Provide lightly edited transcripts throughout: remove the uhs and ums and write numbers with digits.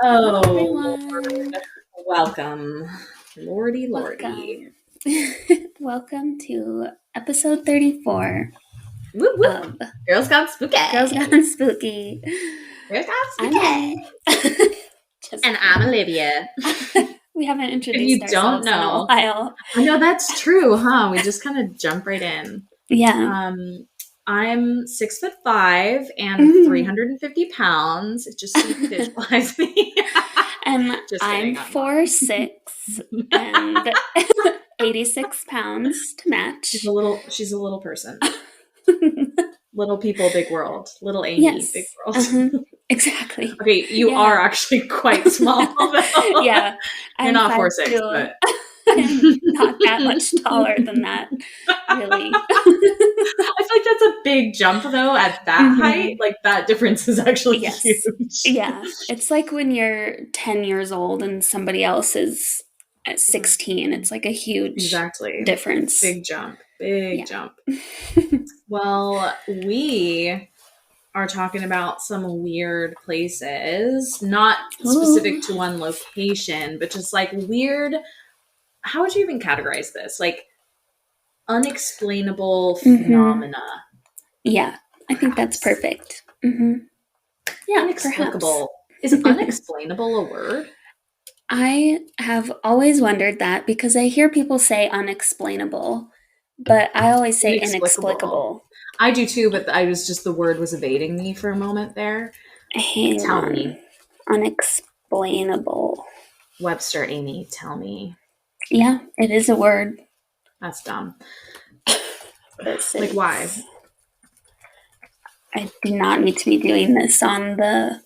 Hello, Oh, everyone. Lord. Welcome. Lordy. Welcome. Welcome to episode 34 Whoop, whoop. of Girls Gone Spooky. Girls Gone Spooky. Girls Gone I'm Spooky. Em. Just And I'm Olivia. we haven't If introduced you don't ourselves in a know, while. I know that's true, huh? We just kind of jump right in. Yeah. I'm 6'5" and 350 pounds, just so you can visualize me. And Just I'm kidding. 4'6" and 86 pounds to match. She's a little person. Little people, big world. Little Amy, Yes. big world. Exactly. Okay, you are actually quite small, though. Yeah. You're not 4'6", but I'm not that much taller than that, really. I feel like that's a big jump, though, at that height. Like, that difference is actually huge. Yeah. It's like when you're 10 years old and somebody else is at 16. It's like a huge difference. Big jump. Big jump. Well, we are talking about some weird places, not specific to one location, but just like weird. How would you even categorize this? Like unexplainable phenomena. Yeah, I think that's perfect. Yeah, inexplicable. Is unexplainable a word? I have always wondered that because I hear people say unexplainable, but I always say inexplicable. I do too, but the word was evading me for a moment there. Tell me. Unexplainable. Webster, Amy, tell me. Yeah, it is a word. That's dumb. Like, why? I do not need to be doing this on the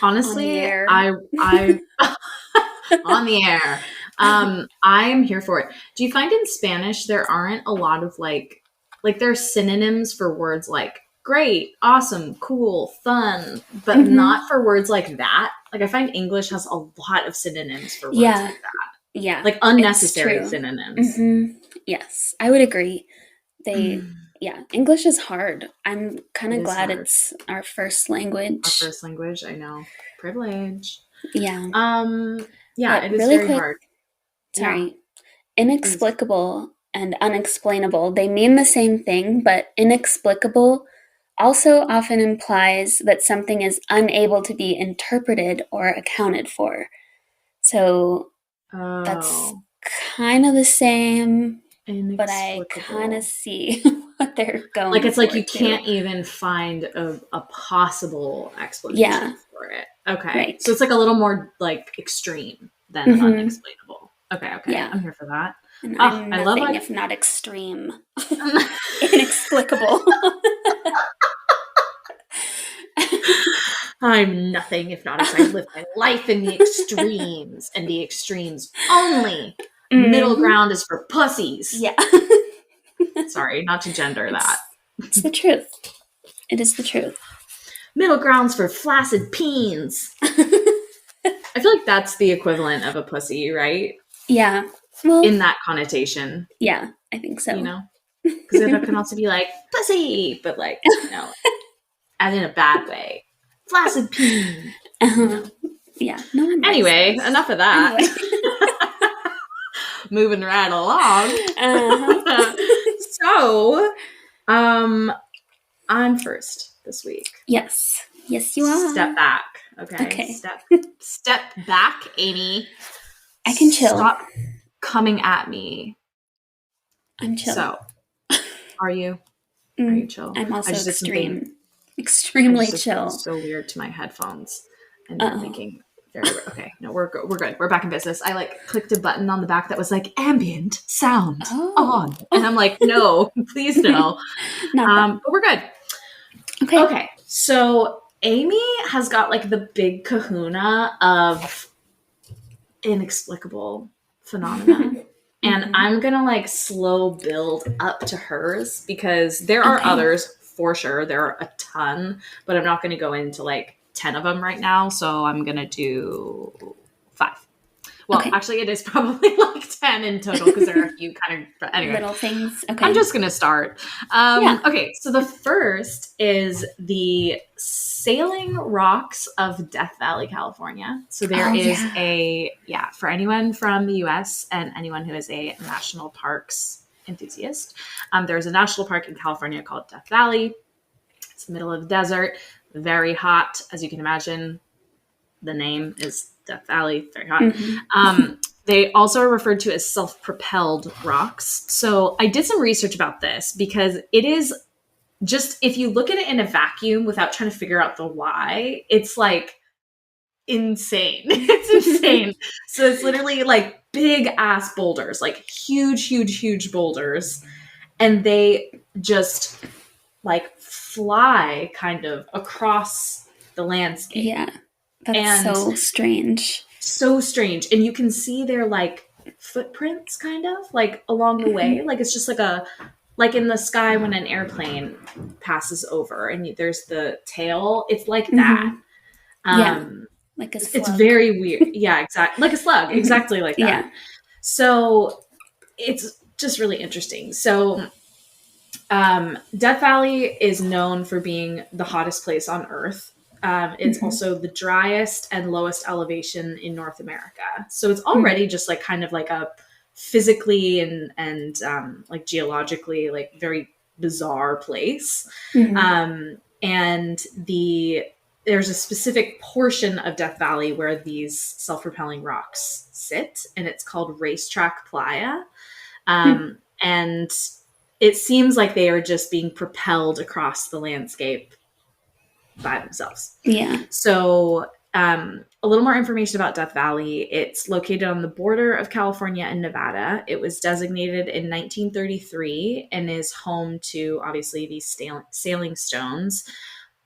honestly, on the air. I on the air. I am here for it. Do you find in Spanish there aren't a lot of like there's synonyms for words like great, awesome, cool, fun, but not for words like that? Like I find English has a lot of synonyms for words like that. Yeah. Like unnecessary synonyms. Yes, I would agree. English is hard. I'm kind of glad it's our first language. Our first language, I know. Privilege. Yeah. Yeah, it is really very hard. Sorry. Yeah. Inexplicable and unexplainable, they mean the same thing, but inexplicable also often implies that something is unable to be interpreted or accounted for. So that's kind of the same, but I kind of see what they're going like it's for like you can't even find a possible explanation for it. Okay. Right. So it's like a little more like extreme than unexplainable. Okay. Yeah. I'm here for that. And I'm nothing if not extreme. Inexplicable. I'm nothing if not as I live my life in the extremes, and the extremes only. Middle ground is for pussies. Yeah. Sorry, not to gender that. It's the truth. It is the truth. Middle ground's for flaccid peens. I feel like that's the equivalent of a pussy, right? Yeah. Well, in that connotation. Yeah, I think so. You know? Because it can also be like, pussy, but like, you know, as in a bad way. Flaccid peen. Yeah. No one anyway, enough of that. Anyway. Moving right along. So, I'm first this week. Yes. Yes, you are. Step back. Okay. Step back, Amy. I can chill. Stop coming at me. I'm chill. So, are you? Are you chill? I'm also extremely chill. So weird to my headphones, and they're making okay. No, we're good. We're back in business. I like clicked a button on the back that was like ambient sound on, and I'm like, no, please no. But we're good. Okay. So Amy has got like the big kahuna of inexplicable phenomena. And I'm going to like slow build up to hers because there are others for sure. There are a ton, but I'm not going to go into like 10 of them right now. So I'm going to do 5. Well, Okay. actually, it is probably like 10 in total because there are a few kind of. But anyway, Little things. Okay. I'm just going to start. Yeah. Okay, so the first is the Sailing Rocks of Death Valley, California. So there Oh, is yeah. for anyone from the US and anyone who is a national parks enthusiast, there's a national park in California called Death Valley. It's the middle of the desert, very hot, as you can imagine. The name is Death Valley, very hot. Mm-hmm. They also are referred to as self-propelled rocks. So I did some research about this because it is just, if you look at it in a vacuum without trying to figure out the why, it's like insane. It's insane. So it's literally like big ass boulders, like huge, huge, huge boulders. And they just like fly kind of across the landscape. Yeah. That's And so strange. so strange. And you can see their like footprints kind of like along the way. Like it's just like in the sky when an airplane passes over and there's the tail. It's like that. Yeah. Like a It's slug. very weird. Yeah, exactly. Like a slug, exactly like that. Yeah. So it's just really interesting. So Death Valley is known for being the hottest place on Earth. It's also the driest and lowest elevation in North America. So it's already just like kind of like a physically and like geologically like very bizarre place. And there's a specific portion of Death Valley where these self-propelling rocks sit, and it's called Racetrack Playa. And it seems like they are just being propelled across the landscape by themselves. Yeah. So a little more information about Death Valley. It's located on the border of California and Nevada. It was designated in 1933 and is home to obviously these sailing stones.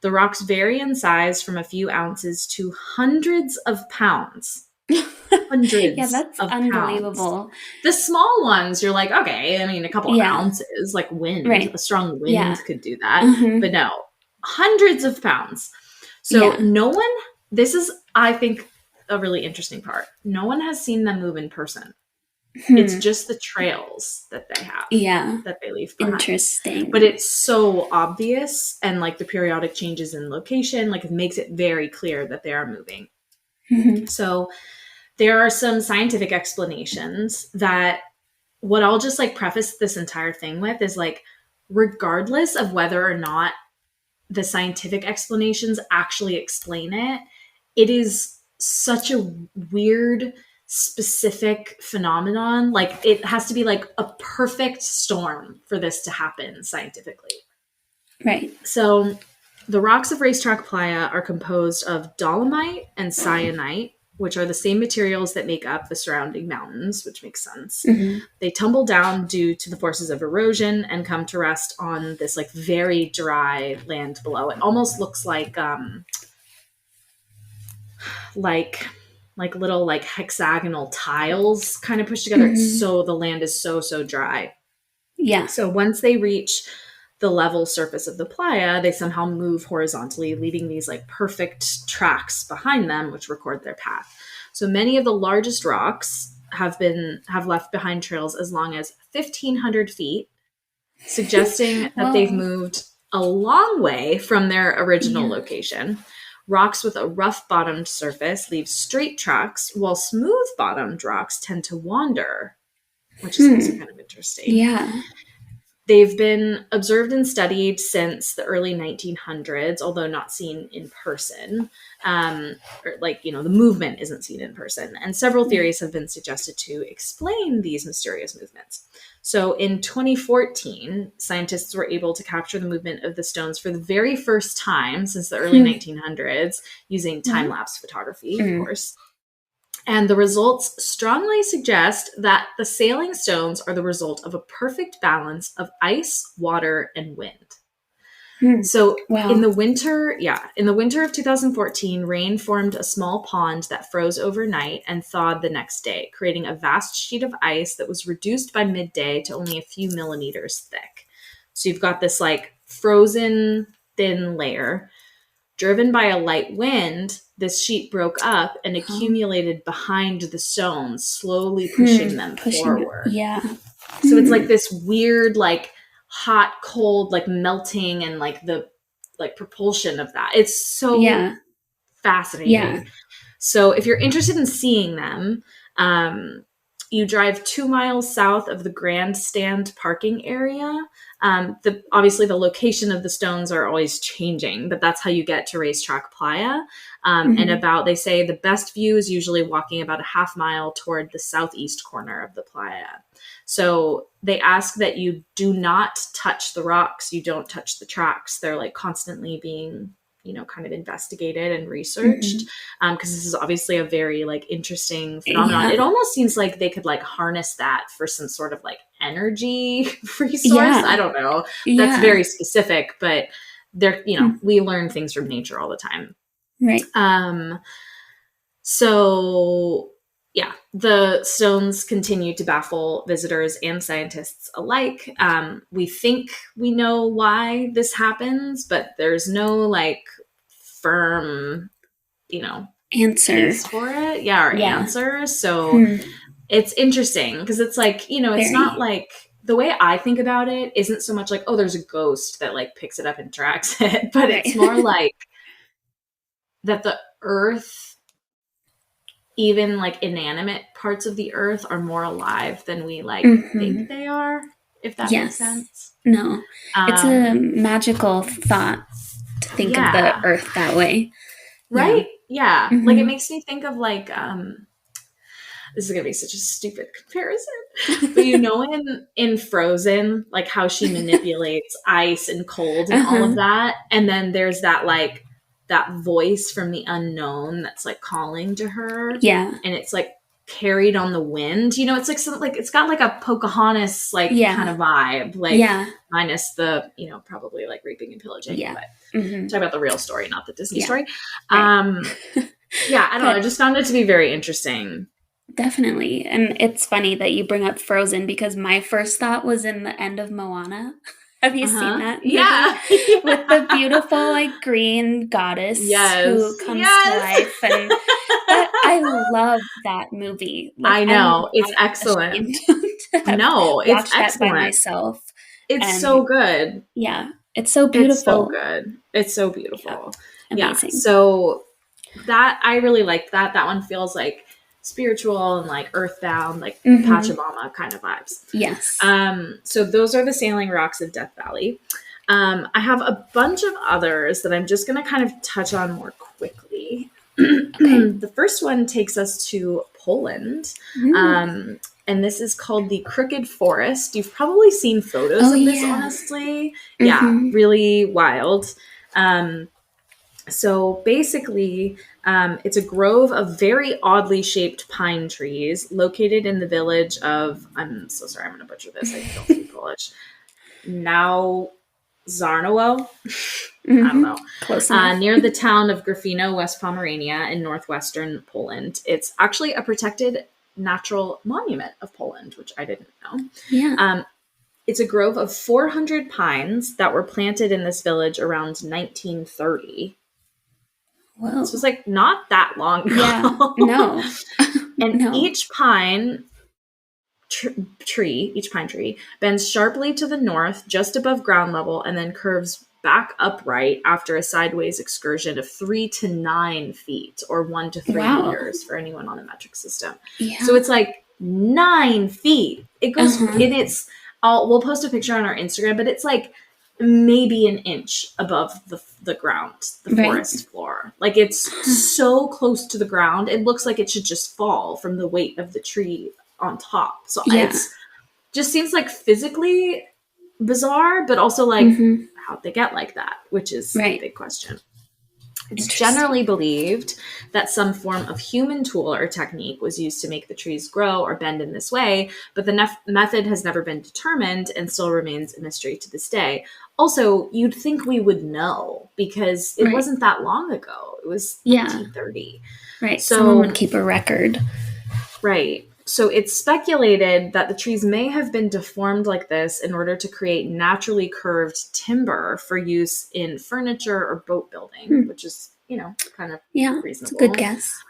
The rocks vary in size from a few ounces to hundreds of pounds. Yeah, that's Of pounds. unbelievable. The small ones, you're like, okay, I mean, a couple Yeah. ounces, like wind, Right. a strong wind Yeah. could do that. But no, hundreds of pounds. So no one, this is, I think, a really interesting part. No one has seen them move in person. It's just the trails that they have. Yeah. That they leave behind. Interesting. But it's so obvious, and like the periodic changes in location, like it makes it very clear that they are moving. So there are some scientific explanations that what I'll just like preface this entire thing with is like, regardless of whether or not the scientific explanations actually explain it, it is such a weird, specific phenomenon. Like it has to be like a perfect storm for this to happen scientifically. Right. So the rocks of Racetrack Playa are composed of dolomite and syenite, which are the same materials that make up the surrounding mountains, which makes sense. They tumble down due to the forces of erosion and come to rest on this like very dry land below. It almost looks like little like hexagonal tiles kind of pushed together. So the land is so dry. Yeah. So once they reach the level surface of the playa, they somehow move horizontally, leaving these like perfect tracks behind them, which record their path. So many of the largest rocks have left behind trails as long as 1,500 feet, suggesting that they've moved a long way from their original location. Rocks with a rough bottomed surface leave straight tracks, while smooth bottomed rocks tend to wander, which is also kind of interesting. Yeah. They've been observed and studied since the early 1900s, although not seen in person. Or like, the movement isn't seen in person. And several theories have been suggested to explain these mysterious movements. So in 2014, scientists were able to capture the movement of the stones for the very first time since the early 1900s using time-lapse photography, of course. And the results strongly suggest that the sailing stones are the result of a perfect balance of ice, water, and wind. So in the winter of 2014, rain formed a small pond that froze overnight and thawed the next day, creating a vast sheet of ice that was reduced by midday to only a few millimeters thick. So you've got this like frozen thin layer. driven by a light wind, this sheet broke up and accumulated behind the stones, slowly pushing them forward. Yeah. So it's like this weird, like hot, cold, like melting and like the like propulsion of that. It's so fascinating. Yeah. So if you're interested in seeing them, you drive 2 miles south of the grandstand parking area. Obviously the location of the stones are always changing, but that's how you get to Racetrack Playa. And they say the best view is usually walking about a half mile toward the southeast corner of the playa. So they ask that you do not touch the rocks. You don't touch the tracks. They're like constantly being, kind of investigated and researched. Because this is obviously a very like interesting phenomenon. It almost seems like they could like harness that for some sort of like energy resource. I don't know. That's very specific, but they're, we learn things from nature all the time. Right. So yeah, the stones continue to baffle visitors and scientists alike. We think we know why this happens, but there's no like firm, answer for it. Answer. So it's interesting because it's like, it's not like the way I think about it isn't so much like, oh, there's a ghost that like picks it up and tracks it, but it's more like that the earth, even like inanimate parts of the earth, are more alive than we like think they are, if that makes sense. No, it's a magical thought to think of the earth that way. Right? Yeah. Like it makes me think of like, this is going to be such a stupid comparison, but in Frozen, like how she manipulates ice and cold and all of that. And then there's that like, that voice from the unknown that's like calling to her. Yeah. And it's like carried on the wind. It's like something like, it's got like a Pocahontas like kind of vibe, like minus the, probably like raping and pillaging. Yeah. But talk about the real story, not the Disney story. Right. I don't know. I just found it to be very interesting. Definitely. And it's funny that you bring up Frozen because my first thought was in the end of Moana. Have you seen that movie? Yeah. With the beautiful, like, green goddess who comes to life. And I love that movie. Like, I know. It's excellent. No, it's excellent. By myself. It's so good. Yeah. It's so beautiful. It's so good. It's so beautiful. Yeah. Amazing. So that, I really like that. That one feels like spiritual and like earthbound, like Pachamama kind of vibes. Yes. So those are the Sailing Rocks of Death Valley. I have a bunch of others that I'm just going to kind of touch on more quickly. The first one takes us to Poland. And this is called the Crooked Forest. You've probably seen photos of this, honestly. Yeah, really wild. So basically, it's a grove of very oddly shaped pine trees located in the village of, I'm so sorry, I'm going to butcher this. I don't speak Polish. Now Zarnowo. I don't know. Close enough. Near the town of Grafino, West Pomerania in northwestern Poland. It's actually a protected natural monument of Poland, which I didn't know. Yeah. It's a grove of 400 pines that were planted in this village around 1930. Whoa. This was like not that long ago. Yeah, no. And each pine tree bends sharply to the north just above ground level and then curves back upright after a sideways excursion of 3 to 9 feet or 1 to 3 meters for anyone on the metric system. Yeah. So it's like 9 feet. It goes, we'll post a picture on our Instagram, but it's like maybe an inch above the ground, the forest floor. Like it's so close to the ground. It looks like it should just fall from the weight of the tree on top. So it just seems like physically bizarre, but also like how'd they get like that, which is a big question. It's generally believed that some form of human tool or technique was used to make the trees grow or bend in this way, but the method has never been determined and still remains a mystery to this day. Also, you'd think we would know because it wasn't that long ago. It was 1930. Right. So someone would keep a record. Right. So it's speculated that the trees may have been deformed like this in order to create naturally curved timber for use in furniture or boat building, which is, kind of Yeah, it's a good reasonable. guess.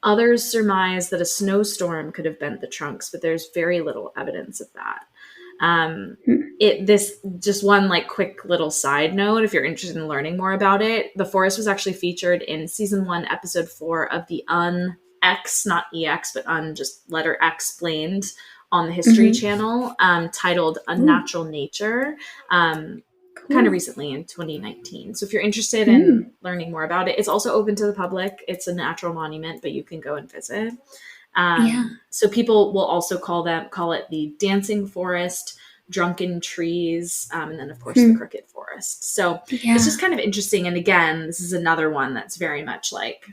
Others surmise that a snowstorm could have bent the trunks, but there's very little evidence of that. Um, this just one like quick little side note, if you're interested in learning more about it, the forest was actually featured in season 1, episode 4 of the X, not EX, but just letter X explained on the History Channel, titled Unnatural Nature. Kind of recently in 2019. So if you're interested in learning more about it, it's also open to the public. It's a natural monument, but you can go and visit. Yeah. So people will also call it the dancing forest, drunken trees, and then of course the crooked forest. So it's just kind of interesting. And again, this is another one that's very much like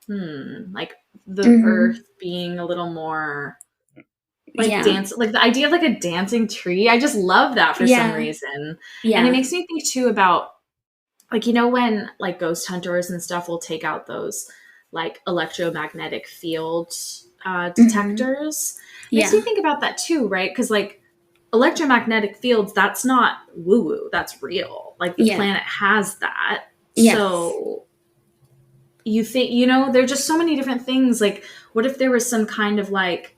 the earth being a little more like dance, like the idea of like a dancing tree. I just love that for some reason. And it makes me think too about like, when like ghost hunters and stuff will take out those like electromagnetic field detectors. Makes me think about that too, right? Because like electromagnetic fields, that's not woo woo, that's real. Like the planet has that. So you think, there's just so many different things. Like, what if there was some kind of like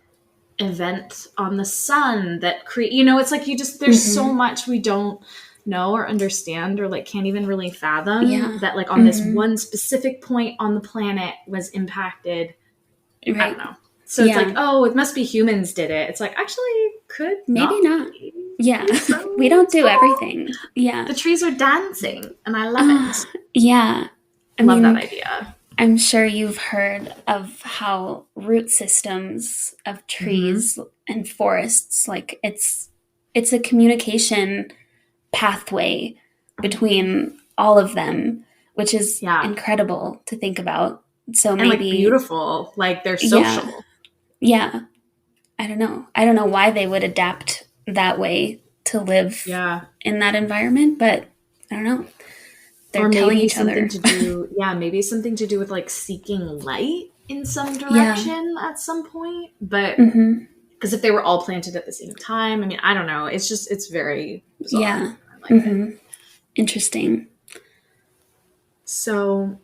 event on the sun that create, it's like there's so much we don't know or understand or like can't even really fathom that like on this one specific point on the planet was impacted. I don't know. So it's like, oh, it must be humans did it. It's like, actually could maybe not. Be. Yeah. So we don't do everything. Yeah. The trees are dancing and I love it. Yeah. I love mean, that idea. I'm sure you've heard of how root systems of trees and forests, like it's a communication pathway between all of them, which is incredible to think about. So maybe like beautiful, like they're social. Yeah. I don't know why they would adapt that way to live in that environment, but I don't know. They're telling each other. Maybe something to do with like seeking light in some direction at some point. But because if they were all planted at the same time, I mean, I don't know. It's very bizarre. Yeah. I like it. Interesting. So,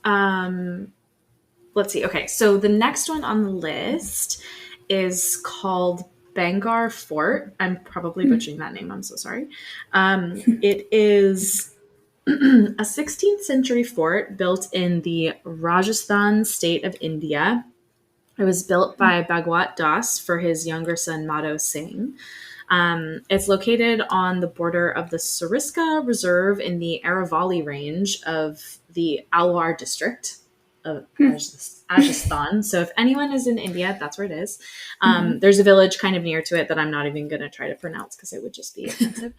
let's see. Okay, so the next one on the list is called Bangar Fort. I'm probably butchering that name. I'm so sorry. It is a 16th century fort built in the Rajasthan state of India. It was built by Bhagwat Das for his younger son Madho Singh. It's located on the border of the Sariska Reserve in the Aravalli range of the Alwar district of Rajasthan. So if anyone is in India, that's where it is. There's a village kind of near to it that I'm not even going to try to pronounce because it would just be offensive.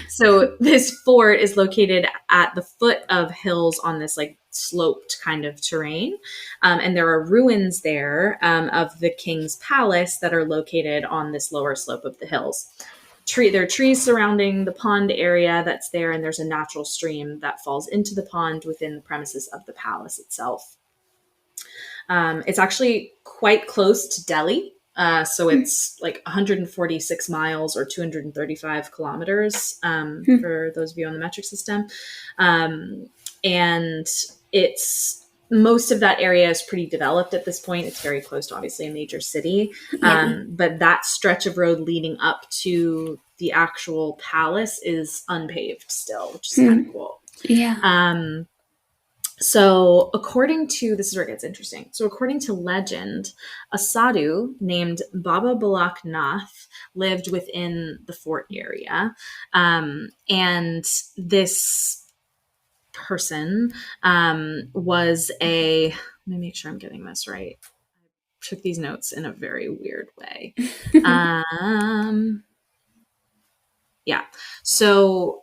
So this fort is located at the foot of hills on this like sloped kind of terrain. And there are ruins there of the king's palace that are located on this lower slope of the hills. There are trees surrounding the pond area that's there, and there's a natural stream that falls into the pond within the premises of the palace itself. It's actually quite close to Delhi. So it's like 146 miles or 235 kilometers for those of you on the metric system. And most of that area is pretty developed at this point. It's very close to obviously a major city. But that stretch of road leading up to the actual palace is unpaved still, which is kind of cool. Yeah. So this is where it gets interesting. So according to legend, a sadhu named Baba Balak Nath lived within the fort area. And this person was let me make sure I'm getting this right. I took these notes in a very weird way. So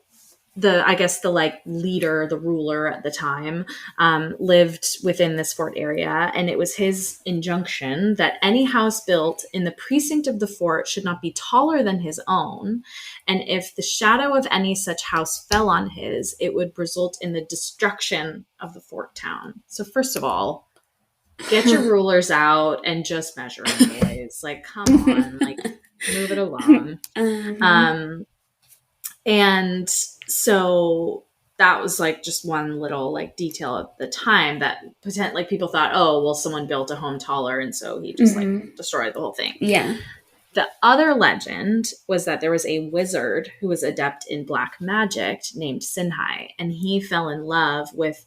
the like leader, the ruler at the time, lived within this fort area, and it was his injunction that any house built in the precinct of the fort should not be taller than his own, and if the shadow of any such house fell on his, it would result in the destruction of the fort town. So first of all, get your rulers out and just measure them, boys. Like, come on, like, move it along. And so that was like just one little like detail at the time that like people thought, oh, well, someone built a home taller, and so he just like destroyed the whole thing. Yeah. The other legend was that there was a wizard who was adept in black magic named Sinhai, and he fell in love with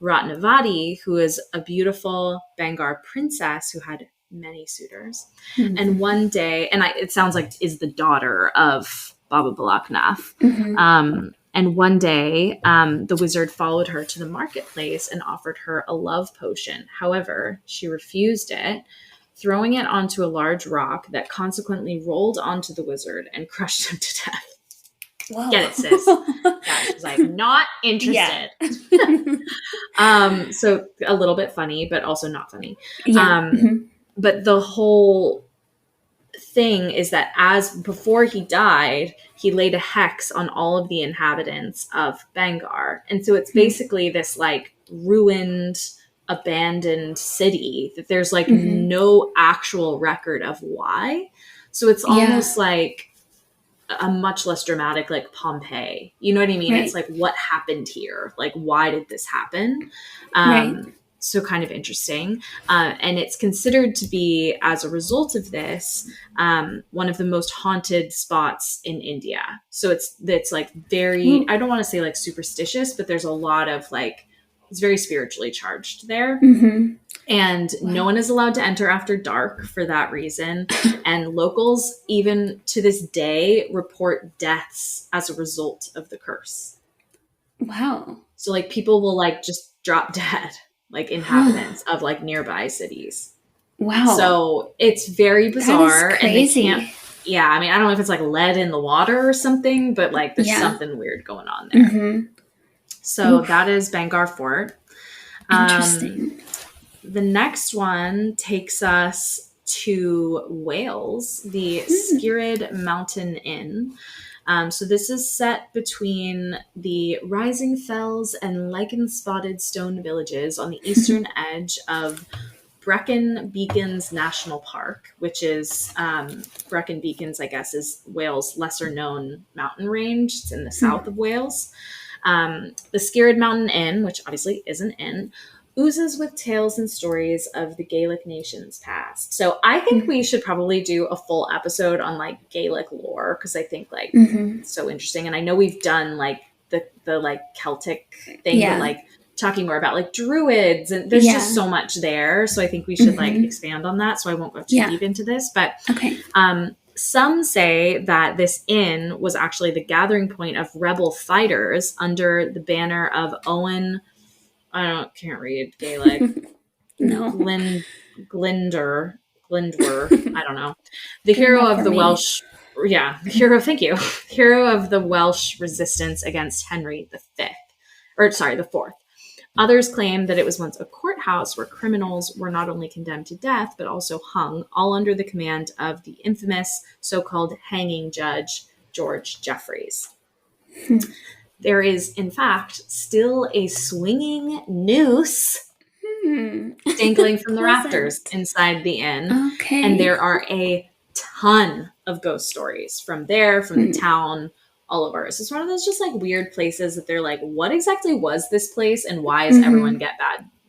Ratnavati, who is a beautiful Bengal princess who had many suitors. And one day, and it sounds like is the daughter of Baba Balaknath. And one day, the wizard followed her to the marketplace and offered her a love potion. However, she refused it, throwing it onto a large rock that consequently rolled onto the wizard and crushed him to death. Whoa. Get it, sis? Yeah, she's like, not interested. Yeah. So a little bit funny, but also not funny. Yeah. But the whole thing is that before he died, he laid a hex on all of the inhabitants of Bangar. And so it's basically this like ruined, abandoned city that there's like no actual record of why. So it's almost like a much less dramatic, like Pompeii. You know what I mean? Right. It's like, what happened here? Like, why did this happen? So kind of interesting. And it's considered to be, as a result of this, one of the most haunted spots in India. So it's like very, I don't want to say like superstitious, but there's a lot of like, it's very spiritually charged there. And no one is allowed to enter after dark for that reason. And locals, even to this day, report deaths as a result of the curse. Wow. So like people will like just drop dead, like inhabitants of like nearby cities. Wow. So it's very bizarre. That is crazy. And I mean, I don't know if it's like lead in the water or something, but like there's something weird going on there. So that is Bangar Fort. Interesting. The next one takes us to Wales, the Skirrid Mountain Inn. So this is set between the rising fells and lichen-spotted stone villages on the eastern edge of Brecon Beacons National Park, which is Brecon Beacons, I guess, is Wales' lesser-known mountain range. It's in the south of Wales. The Skirrid Mountain Inn, which obviously is an inn, oozes with tales and stories of the Gaelic nation's past. So I think we should probably do a full episode on like Gaelic lore, because I think like it's so interesting. And I know we've done like the like Celtic thing, but like talking more about like druids, and there's just so much there. So I think we should like expand on that. So I won't go too deep into this, but some say that this inn was actually the gathering point of rebel fighters under the banner of Owen. Can't read Gaelic. No. Glindwer. I don't know. The hero of the Welsh. Yeah, thank you. Hero of the Welsh resistance against Henry the Fourth. Others claim that it was once a courthouse where criminals were not only condemned to death, but also hung, all under the command of the infamous so-called hanging judge, George Jeffreys. There is, in fact, still a swinging noose dangling from the rafters inside the inn. Okay. And there are a ton of ghost stories from the town, all over. So it's one of those just like weird places that they're like, what exactly was this place and why does everyone get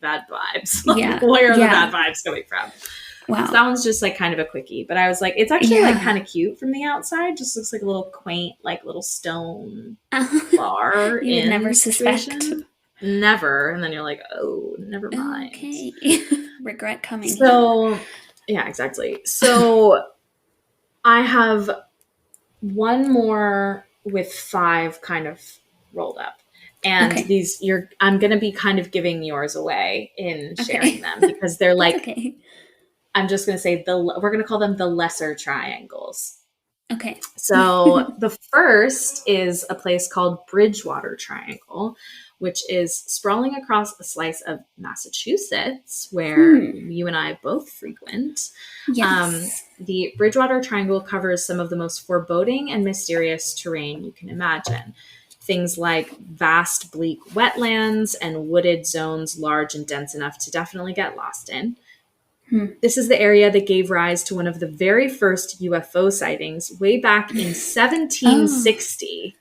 bad vibes? Like, where are the bad vibes coming from? Wow. So that one's just like kind of a quickie, but I was like, it's actually like kind of cute from the outside. Just looks like a little quaint, like little stone bar. You would never suspect. Never. And then you're like, oh, never mind. Okay. Regret coming. So, yeah, exactly. So I have one more with 5 kind of rolled up. And I'm going to be kind of giving yours away in sharing them, because they're like, I'm just going to say we're going to call them the lesser triangles. Okay. So the first is a place called Bridgewater Triangle, which is sprawling across a slice of Massachusetts, where you and I both frequent. Yes. The Bridgewater Triangle covers some of the most foreboding and mysterious terrain you can imagine. Things like vast, bleak wetlands and wooded zones large and dense enough to definitely get lost in. This is the area that gave rise to one of the very first UFO sightings way back in 1760,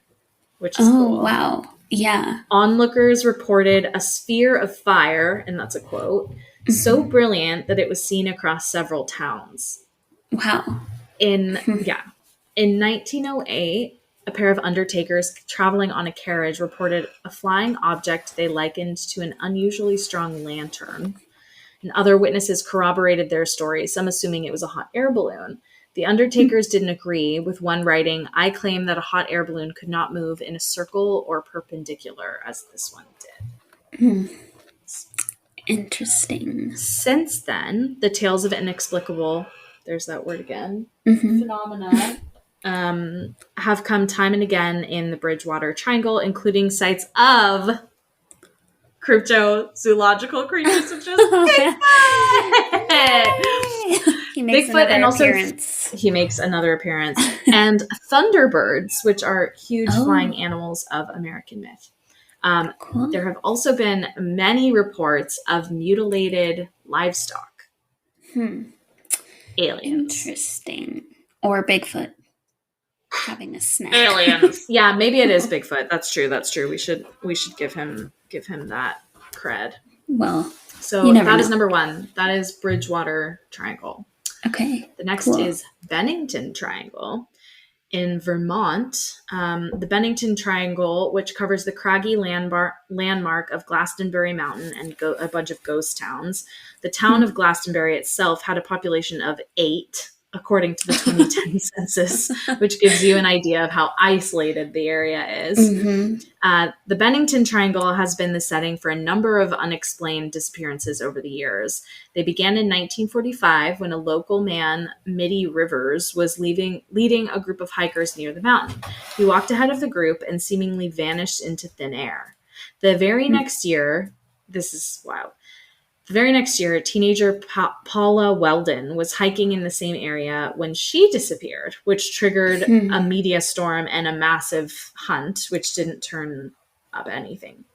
which is cool. Oh, wow. Yeah. Onlookers reported a sphere of fire, and that's a quote, so brilliant that it was seen across several towns. Wow. In 1908, a pair of undertakers traveling on a carriage reported a flying object they likened to an unusually strong lantern. And other witnesses corroborated their story, some assuming it was a hot air balloon. The undertakers didn't agree, with one writing, "I claim that a hot air balloon could not move in a circle or perpendicular, as this one did." Interesting. Since then, the tales of inexplicable, there's that word again, phenomena have come time and again in the Bridgewater Triangle, including sites of cryptozoological creatures such as He makes Bigfoot, and also appearance. he makes another appearance, and thunderbirds, which are huge flying animals of American myth. Cool. There have also been many reports of mutilated livestock. Aliens. Interesting. Or Bigfoot having a snack. Aliens. Yeah, maybe it is Bigfoot. That's true. We should give him that cred. Well, so that is number 1. That is Bridgewater Triangle. Okay. The next is Bennington Triangle. In Vermont, the Bennington Triangle, which covers the craggy landmark of Glastonbury Mountain and a bunch of ghost towns. The town of Glastonbury itself had a population of 8, according to the 2010 census, which gives you an idea of how isolated the area is. The Bennington Triangle has been the setting for a number of unexplained disappearances over the years. They began in 1945 when a local man, Mitty Rivers, was leading a group of hikers near the mountain. He walked ahead of the group and seemingly vanished into thin air. The very next year, this is wild. The very next year, teenager Paula Weldon was hiking in the same area when she disappeared, which triggered a media storm and a massive hunt, which didn't turn up anything.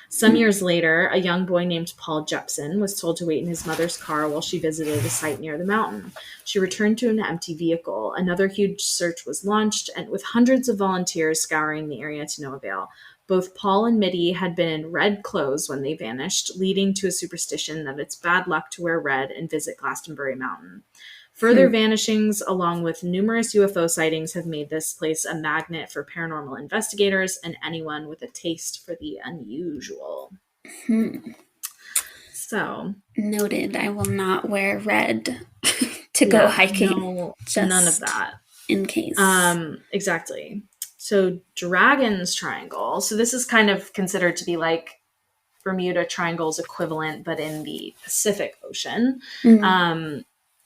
Some years later, a young boy named Paul Jepson was told to wait in his mother's car while she visited a site near the mountain. She returned to an empty vehicle. Another huge search was launched, and with hundreds of volunteers scouring the area to no avail. Both Paul and Mitty had been in red clothes when they vanished, leading to a superstition that it's bad luck to wear red and visit Glastonbury Mountain. Further vanishings, along with numerous UFO sightings, have made this place a magnet for paranormal investigators and anyone with a taste for the unusual. So, noted. I will not wear red to go hiking. No, none of that. In case. Exactly. So Dragon's Triangle. So this is kind of considered to be like Bermuda Triangle's equivalent, but in the Pacific Ocean.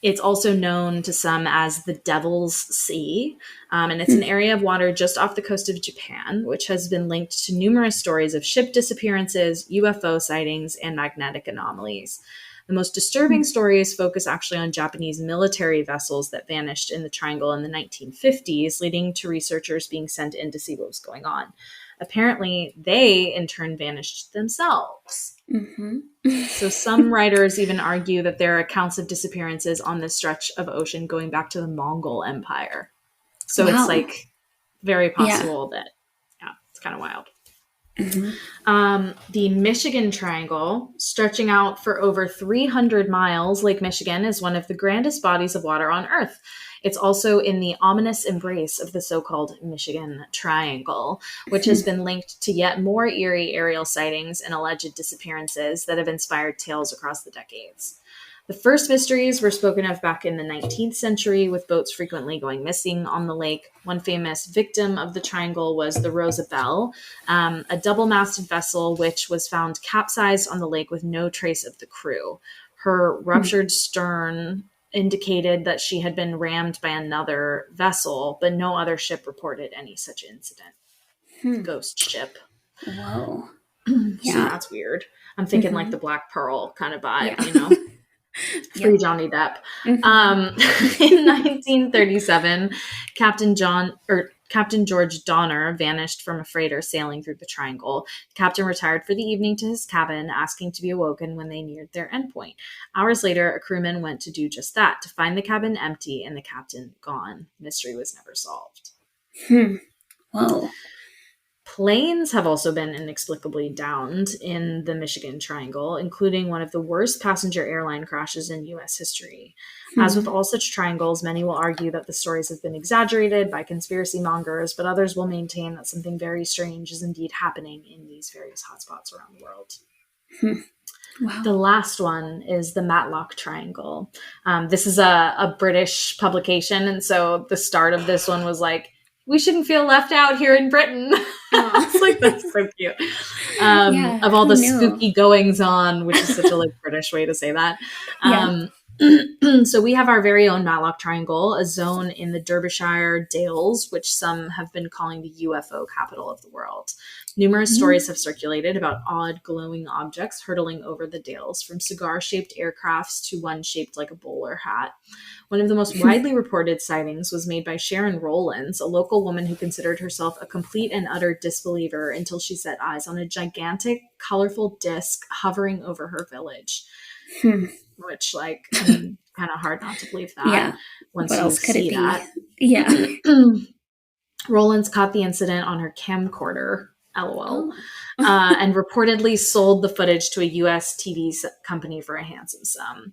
It's also known to some as the Devil's Sea, and it's an area of water just off the coast of Japan, which has been linked to numerous stories of ship disappearances, UFO sightings, and magnetic anomalies. The most disturbing stories focus actually on Japanese military vessels that vanished in the triangle in the 1950s, leading to researchers being sent in to see what was going on. Apparently, they in turn vanished themselves. So some writers even argue that there are accounts of disappearances on this stretch of ocean going back to the Mongol Empire. So it's like very possible that, it's kind of wild. The Michigan Triangle, stretching out for over 300 miles, Lake Michigan is one of the grandest bodies of water on Earth. It's also in the ominous embrace of the so-called Michigan Triangle, which has been linked to yet more eerie aerial sightings and alleged disappearances that have inspired tales across the decades. The first mysteries were spoken of back in the 19th century, with boats frequently going missing on the lake. One famous victim of the triangle was the Rosabelle, a double-masted vessel which was found capsized on the lake with no trace of the crew. Her ruptured stern indicated that she had been rammed by another vessel, but no other ship reported any such incident. Ghost ship. Whoa. So that's weird. I'm thinking like the Black Pearl kind of vibe, you know? Free Johnny Depp. In 1937, Captain Captain George Donner vanished from a freighter sailing through the triangle. The captain retired for the evening to his cabin, asking to be awoken when they neared their endpoint. Hours later, a crewman went to do just that, to find the cabin empty and the captain gone. Mystery was never solved. Whoa. Planes have also been inexplicably downed in the Michigan Triangle, including one of the worst passenger airline crashes in U.S. history. As with all such triangles, many will argue that the stories have been exaggerated by conspiracy mongers, but others will maintain that something very strange is indeed happening in these various hotspots around the world. Wow. The last one is the Matlock Triangle. This is a British publication, and so the start of this one was like, we shouldn't feel left out here in Britain. It's like, that's so cute. Of all the spooky goings on, which is such a British way to say that. So we have our very own Matlock Triangle, a zone in the Derbyshire Dales, which some have been calling the UFO capital of the world. Numerous stories have circulated about odd glowing objects hurtling over the Dales, from cigar-shaped aircrafts to one shaped like a bowler hat. One of the most widely reported sightings was made by Sharon Rowlands, a local woman who considered herself a complete and utter disbeliever until she set eyes on a gigantic, colorful disc hovering over her village. Which, kind of hard not to believe that once you see that. Yeah. Rowlands caught the incident on her camcorder, LOL, and reportedly sold the footage to a U.S. TV company for a handsome sum.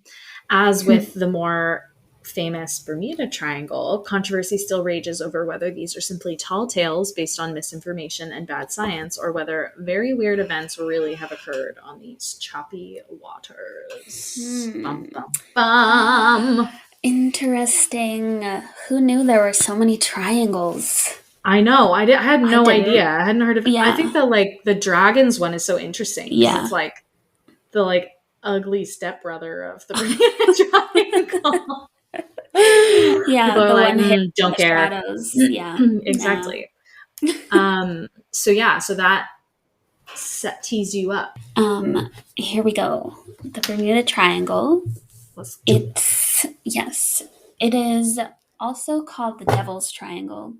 As with the more famous Bermuda Triangle, controversy still rages over whether these are simply tall tales based on misinformation and bad science, or whether very weird events really have occurred on these choppy waters. Bum, bum, bum. Interesting. Who knew there were so many triangles? I know. I had no idea. I hadn't heard of it. Yeah. I think the dragons one is so interesting. Yeah. It's like the ugly stepbrother of the Bermuda Triangle. Yeah, the one don't care. Shadows. Yeah, exactly. So that tees you up. Here we go. The Bermuda Triangle. It is also called the Devil's Triangle.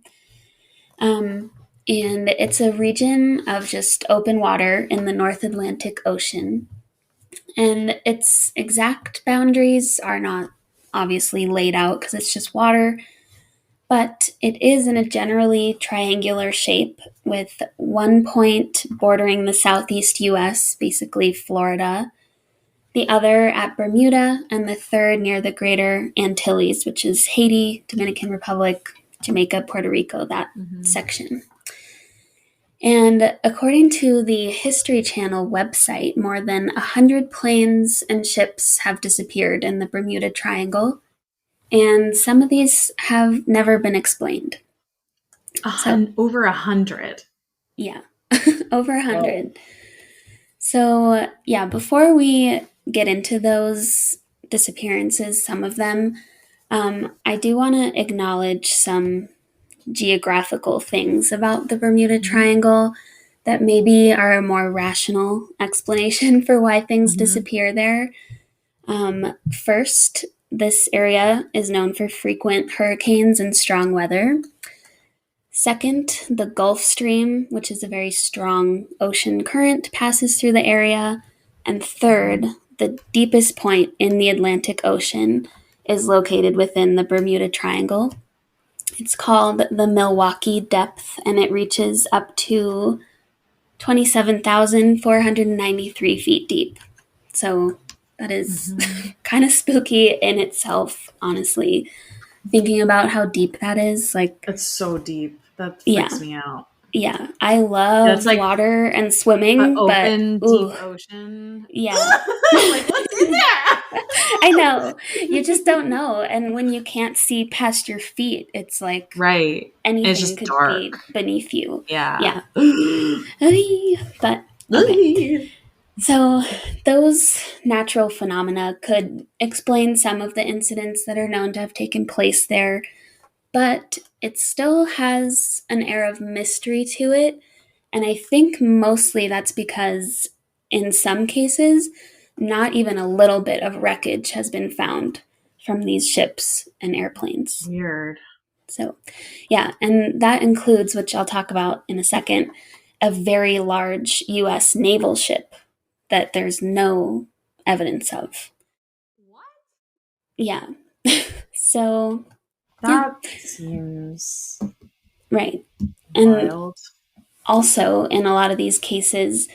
And it's a region of just open water in the North Atlantic Ocean. And its exact boundaries are not obviously laid out because it's just water, but it is in a generally triangular shape with one point bordering the southeast US, basically Florida, the other at Bermuda, and the third near the Greater Antilles, which is Haiti, Dominican Republic, Jamaica, Puerto Rico, that section. And according to the History Channel website, more than 100 planes and ships have disappeared in the Bermuda Triangle, and some of these have never been explained. Over 100? Yeah, over 100. Whoa. So, before we get into those disappearances, some of them, I do want to acknowledge some geographical things about the Bermuda Triangle that maybe are a more rational explanation for why things disappear there. First, this area is known for frequent hurricanes and strong weather. Second, the Gulf Stream, which is a very strong ocean current, passes through the area. And third, the deepest point in the Atlantic Ocean is located within the Bermuda Triangle. It's called the Milwaukee Depth, and it reaches up to 27,493 feet deep. So that is kind of spooky in itself, honestly. Thinking about how deep that is, it's so deep. That freaks me out. Yeah, I love water and swimming, open, deep ocean. Yeah. What's in there? I know. You just don't know. And when you can't see past your feet, it's like anything it's just could dark. be beneath you. Yeah. But okay. So those natural phenomena could explain some of the incidents that are known to have taken place there, but it still has an air of mystery to it. And I think mostly that's because in some cases, not even a little bit of wreckage has been found from these ships and airplanes. Weird. So, yeah, and that includes, which I'll talk about in a second, a very large U.S. naval ship that there's no evidence of. What? Yeah. So, yeah, That seems right. And wild. also, in a lot of these cases,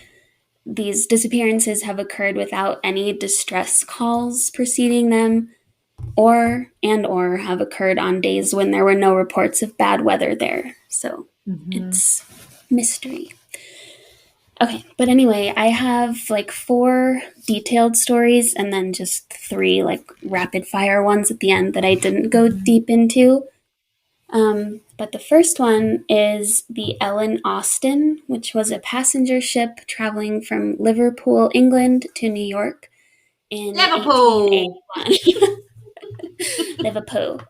these disappearances have occurred without any distress calls preceding them, or have occurred on days when there were no reports of bad weather there. So Mm-hmm. it's mystery. Okay, but anyway, I have like 4 detailed stories and then just 3 like rapid fire ones at the end that I didn't go deep into. But the first one is the Ellen Austin, which was a passenger ship traveling from Liverpool, England to New York in Liverpool. 1881. Liverpool.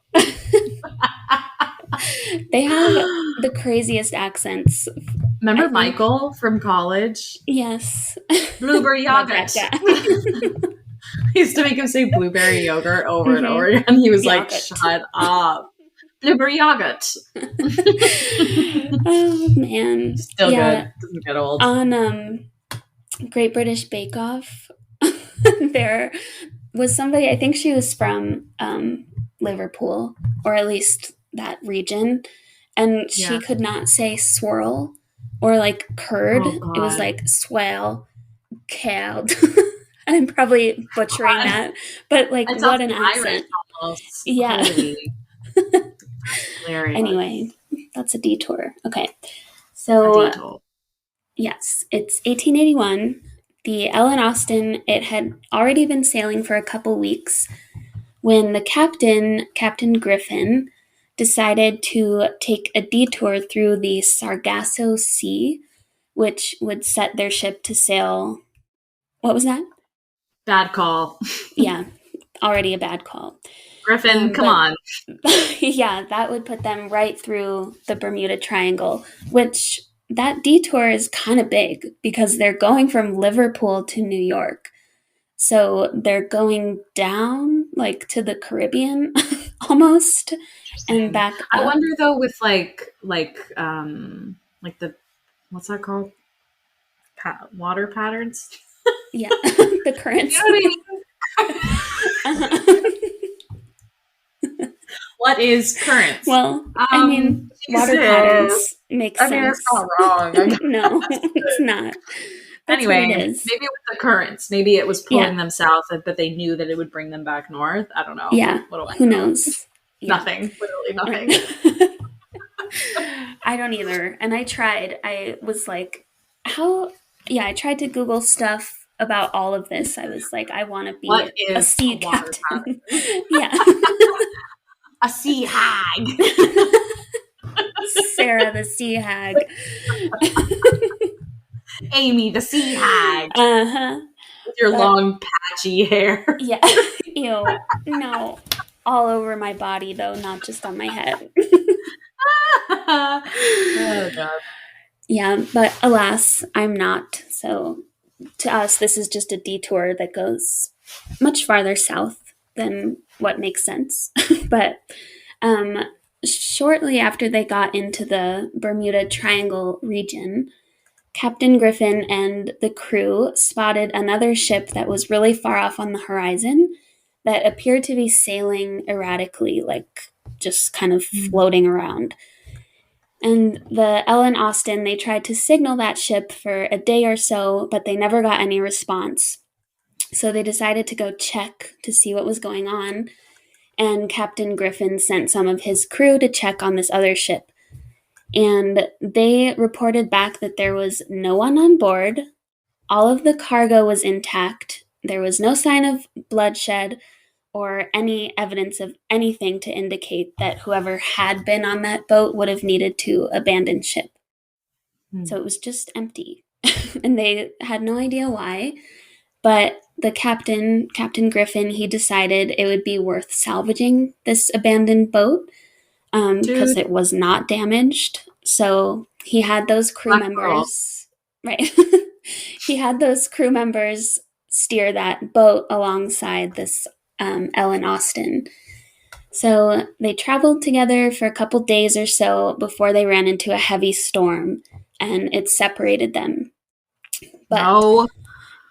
They have the craziest accents. I Remember think, Michael from college? yes. Blueberry Love that yogurt. guy. I used to make him say blueberry yogurt over and over Mm-hmm. again. He was like, Yogurt. shut up. Blueberry yogurt. Oh man. Still Yeah. good. Doesn't get old. On Great British Bake Off, there was somebody, I think she was from Liverpool, or at least that region, and she Yeah. could not say swirl or like curd. Oh It was God. like swell, cowed. I'm probably butchering God. that, but like, It sounds what an Irish accent. almost. Yeah. Holy. Hilarious. Anyway, that's a detour. Okay. A So, detour. yes, it's 1881. The Ellen Austin, it had already been sailing for a couple weeks when the captain, Captain Griffin, decided to take a detour through the Sargasso Sea, which would set their ship to sail. What was that? Bad call. Yeah, already a bad call. Griffin, come But on. yeah, that would put them right through the Bermuda Triangle, which that detour is kind of big because they're going from Liverpool to New York. So they're going down like to the Caribbean almost and Interesting. back I up. wonder though with like the what's that called? Water patterns. Yeah, the You currents. know what I mean? What is currents? Well, I mean, water Jesus. patterns make I mean, it's sense. not wrong. I guess. No, it's not. That's what Anyway, it maybe is. it was the currents. Maybe it was Yeah, pulling them south, but they knew that it would bring them back north. I don't know. yeah. What do I Who know? knows? Yeah. Nothing. Literally nothing. I don't either. And I tried. I was like, how? Yeah, I tried to Google stuff about all of this. I was like, I want to What be a is a sea water captain. pattern? Yeah. A sea hag. Sarah the sea hag. Amy the sea hag. Uh-huh. With your But, long patchy hair. yeah. Ew. No. All over my body, though, not just on my head. Oh god. Yeah, but alas, I'm not. So to us, this is just a detour that goes much farther south than what makes sense. But um, shortly after they got into the Bermuda Triangle region, Captain Griffin and the crew spotted another ship that was really far off on the horizon that appeared to be sailing erratically, like just kind of floating around. And the Ellen Austin, they tried to signal that ship for a day or so, but they never got any response. So they decided to go check to see what was going on. And Captain Griffin sent some of his crew to check on this other ship. And they reported back that there was no one on board. All of the cargo was intact. There was no sign of bloodshed or any evidence of anything to indicate that whoever had been on that boat would have needed to abandon ship. So it was just empty. And they had no idea why. But the captain, Captain Griffin, he decided it would be worth salvaging this abandoned boat because Dude, it was not damaged. So he had those crew black girl. members, right? He had those crew members steer that boat alongside this Ellen Austin. So they traveled together for a couple days or so before they ran into a heavy storm and it separated them. But No.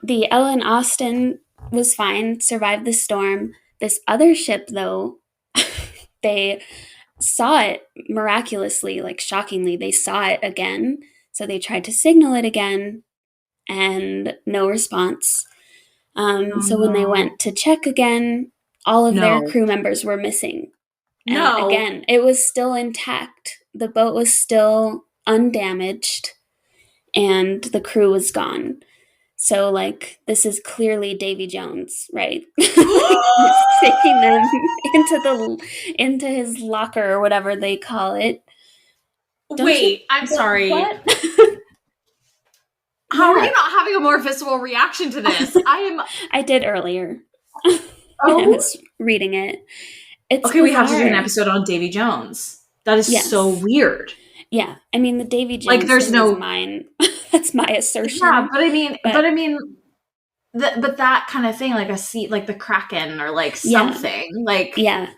the Ellen Austin was fine, survived the storm. This other ship, though, they saw it miraculously, like shockingly, they saw it again. So they tried to signal it again and no response. Oh So when they no. went to check again, all of their No. crew members were missing. And No. again, it was still intact. The boat was still undamaged and the crew was gone. So, like, this is clearly Davy Jones, right? Like, taking them into his locker or whatever they call it. Don't you? Wait, I'm sorry. What? How are Yeah, you not having a more visceral reaction to this? I am. I did earlier when I Oh. was reading it. It's Okay, we have to do an bizarre. episode on Davy Jones. That is so Yes. weird. Yeah. I mean, the Davy Like, Jones there's thing is no. mine. That's my Yeah, assertion. but But I mean, but that kind of thing, like a sea, like the Kraken, or like yeah, something, like, yeah,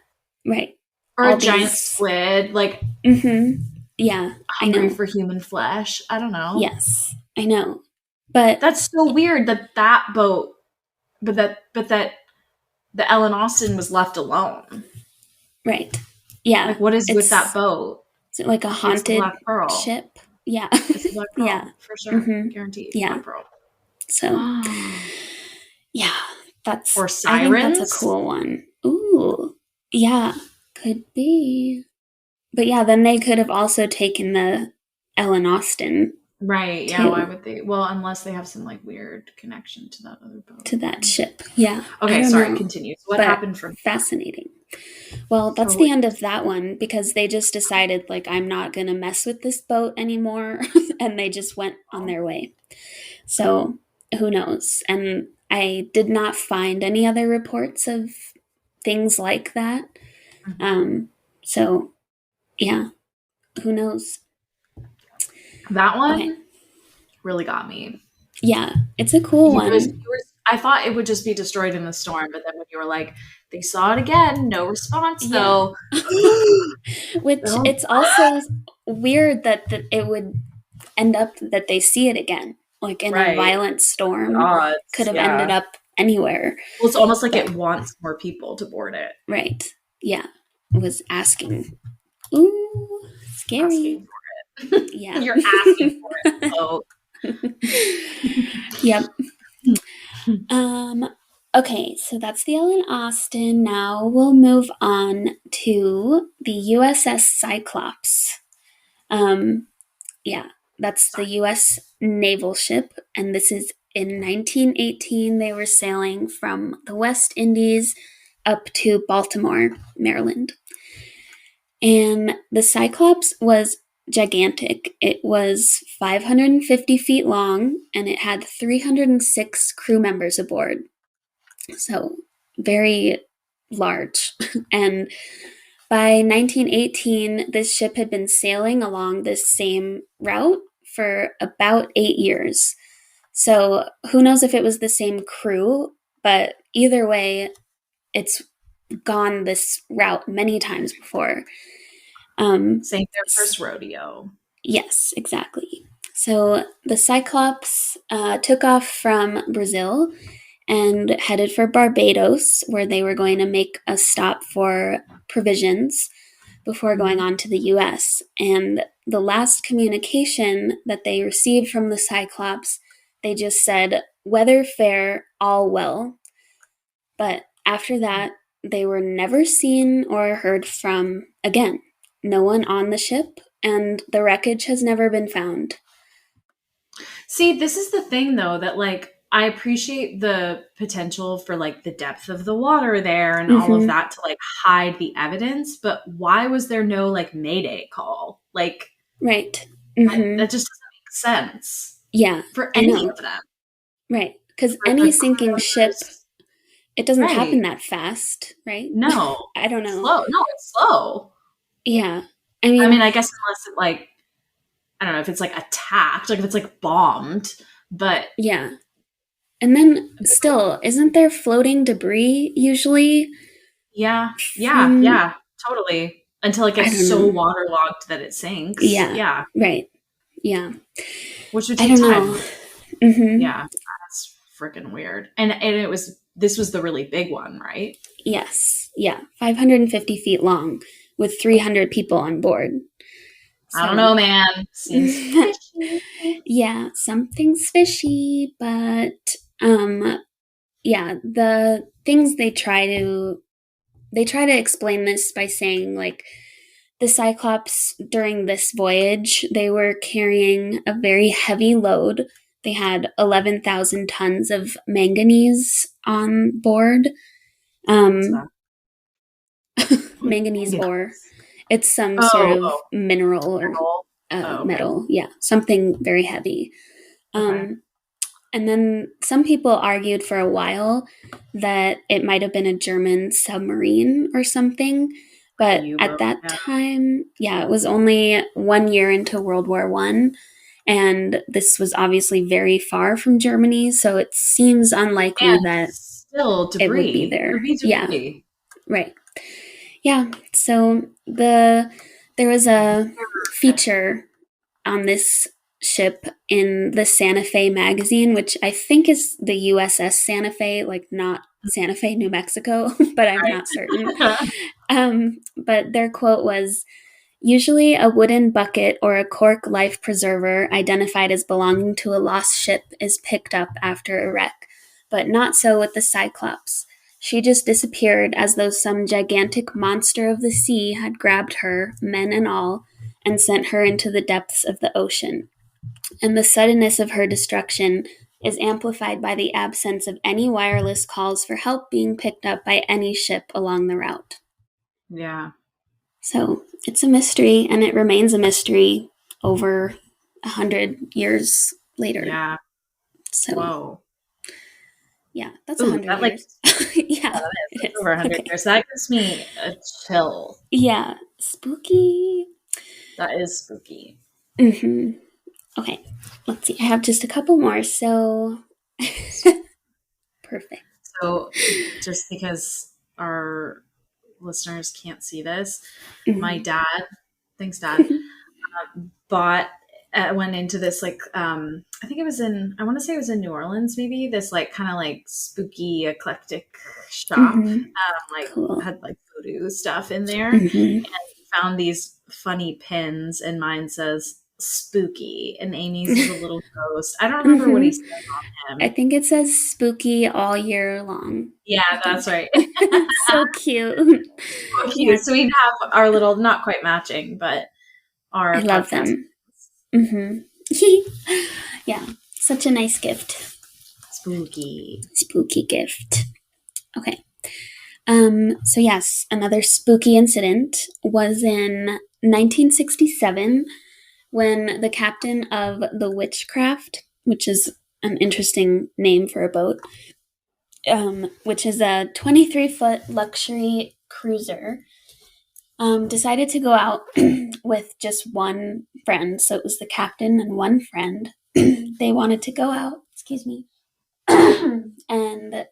right. or All a giant these. squid, like Yeah, I hungry know. for human flesh. I don't know. Yes, I know. But That's so weird that that boat, but that the Ellen Austin was left alone. right. Yeah. Like, what is with that It's boat? is it like a It's the haunted Black Pearl. ship. Yeah. It's the Black Yeah. Pearl for sure, Mhm. guaranteed. Yeah. Black Pearl. So, yeah, that's Or I think that's a sirens. cool one. Ooh. Yeah, could be. But yeah, then they could have also taken the Ellen Austin Right, yeah, why too would they? Well, unless they have some like weird connection to that other boat. to that ship. Yeah. I Okay, don't sorry, know. continue. So what But happened from fascinating. Well, that's so the end of that one because they just decided, like, I'm not going to mess with this boat anymore. And they just went on their way. So who knows? And I did not find any other reports of things like that. So yeah, who knows? that Okay. one really got me. Yeah, it's a cool one. I thought it would just be destroyed in the storm, but then when you were like, they saw it again, no response Yeah. though. Which Oh, it's also weird that it would end up that they see it again. Like in a right. violent storm, could Odds, have ended yeah. up anywhere. Well, it's almost like But it wants more people to board it. right. Yeah. Was asking. Ooh, scary. Asking for it. Yeah. You're asking for it. So Yep. Okay, so that's the Ellen Austin. Now we'll move on to the USS Cyclops. Yeah, that's the US naval ship, and this is in 1918. They were sailing from the West Indies up to Baltimore, Maryland. And the Cyclops was gigantic. It was 550 feet long, and it had 306 crew members aboard. So, very large. And by 1918, this ship had been sailing along this same route for about 8 years. So, who knows if it was the same crew, but either way, it's gone this route many times before. saying their first rodeo. Yes, exactly. So the Cyclops took off from Brazil and headed for Barbados, where they were going to make a stop for provisions before going on to the US. And the last communication that they received from the Cyclops, they just said, weather fair, all well. But after that, they were never seen or heard from again. No one on the ship, and the wreckage has never been found. See, this is the thing though, that like I appreciate the potential for like the depth of the water there and all of Mm-hmm. that to like hide the evidence, but why was there no like Mayday call? Like Right. Mm-hmm. that just doesn't make sense Yeah, for I any know. of them. Right. Because For any the crew sinking ship, members. it doesn't happen Right. that fast, right? No. I don't It's know. slow. No, it's slow. Yeah. I I mean, mean, I guess unless it like I don't know if it's like attacked, like if it's like bombed, but yeah. And then still, isn't there floating debris usually? Yeah. Yeah. From, Yeah. Totally. Until it I gets don't so know. waterlogged that it sinks. Yeah, Yeah. right. Yeah. Which would I take don't know. time. Mm-hmm. Yeah. That's freaking weird. And this was the really big one, right? Yes. Yeah. 550 feet long with 300 people on board. I don't So, know, man. Seems fishy. yeah, something's fishy, but yeah, the things they try to explain this by saying like the Cyclops during this voyage, they were carrying a very heavy load. They had 11,000 tons of manganese on board. What's Um, that? manganese ore. Manganese. It's some sort Oh, of oh, mineral or metal. Oh, okay. metal. Yeah, something very heavy. Okay. Um, and then some people argued for a while that it might have been a German submarine or something. Like a But at U-boat. that Yeah. time, yeah, it was only 1 year into World War One, and this was obviously very far from Germany, so it seems unlikely And that still it would be debris. there. Could be Yeah, debris. right. Yeah. So there was a feature on this ship in the Santa Fe magazine, which I think is the USS Santa Fe, like not Santa Fe, New Mexico, but I'm not certain. Right. But their quote was usually a wooden bucket or a cork life preserver identified as belonging to a lost ship is picked up after a wreck, but not so with the Cyclops. She just disappeared as though some gigantic monster of the sea had grabbed her, men and all, and sent her into the depths of the ocean. And the suddenness of her destruction is amplified by the absence of any wireless calls for help being picked up by any ship along the route. Yeah. So it's a mystery, and it remains a mystery over 100 years later. Yeah. So Whoa. yeah, that's a Ooh, 100 that like years. yeah, Yeah, that is. it That's is. over 100 Okay. years. That gives me a chill. Yeah, spooky. That is spooky. Hmm. Okay, let's see. I have just a couple more. So perfect. So, just because our listeners can't see this, my Hmm. dad, thanks, Dad, bought went into this like I think it was in I want to say it was in New Orleans maybe this like kind of like spooky eclectic shop Hmm. like Cool. had like voodoo stuff in there and Hmm. he found these funny pins and mine says spooky and Amy's is a little ghost. I don't remember what Hmm. he said on I him. think it says spooky all year long. Yeah, I that's think. right. So cute. So Yeah, cute. So we have our little not quite matching but I our love podcast them. Hmm. Yeah, such a nice gift. spooky. Spooky gift. Okay. So yes, another spooky incident was in 1967 when the captain of the Witchcraft, which is an interesting name for a boat, which is a 23-foot luxury cruiser, decided to go out with just one friend. So it was the captain and one friend. They wanted to go out, excuse me, and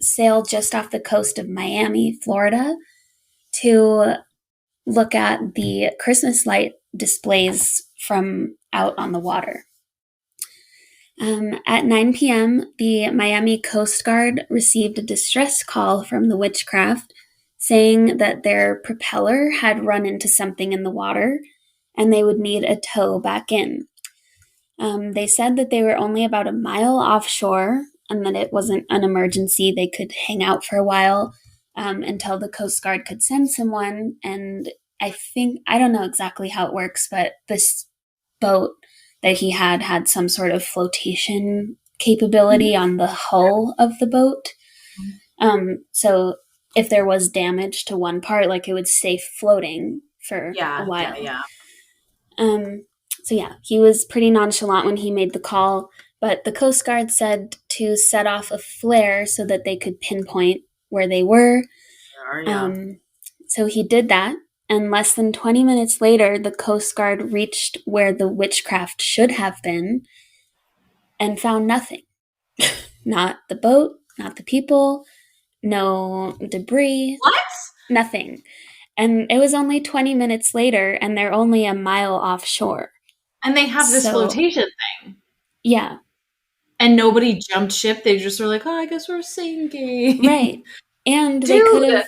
sail just off the coast of Miami, Florida, to look at the Christmas light displays from out on the water. At 9 p.m., the Miami Coast Guard received a distress call from the Witchcraft saying that their propeller had run into something in the water and they would need a tow back in. They said that they were only about a mile offshore and that it wasn't an emergency. They could hang out for a while until the Coast Guard could send someone. And I don't know exactly how it works, but this boat that he had some sort of flotation capability Mm-hmm. on the hull of the boat. So if there was damage to one part, like it would stay floating for a Yeah, yeah, while. yeah. Um, so yeah, he was pretty nonchalant when he made the call, but the Coast Guard said to set off a flare so that they could pinpoint where they were. Yeah. Um, so he did that, and less than 20 minutes later, the Coast Guard reached where the Witchcraft should have been and found nothing. Not the boat, not the people, no debris, What? nothing. And it was only 20 minutes later, and they're only a mile offshore. And they have this So, flotation thing. yeah. And nobody jumped ship. They just were like, oh, I guess we're sinking. Right. And they could Dude. have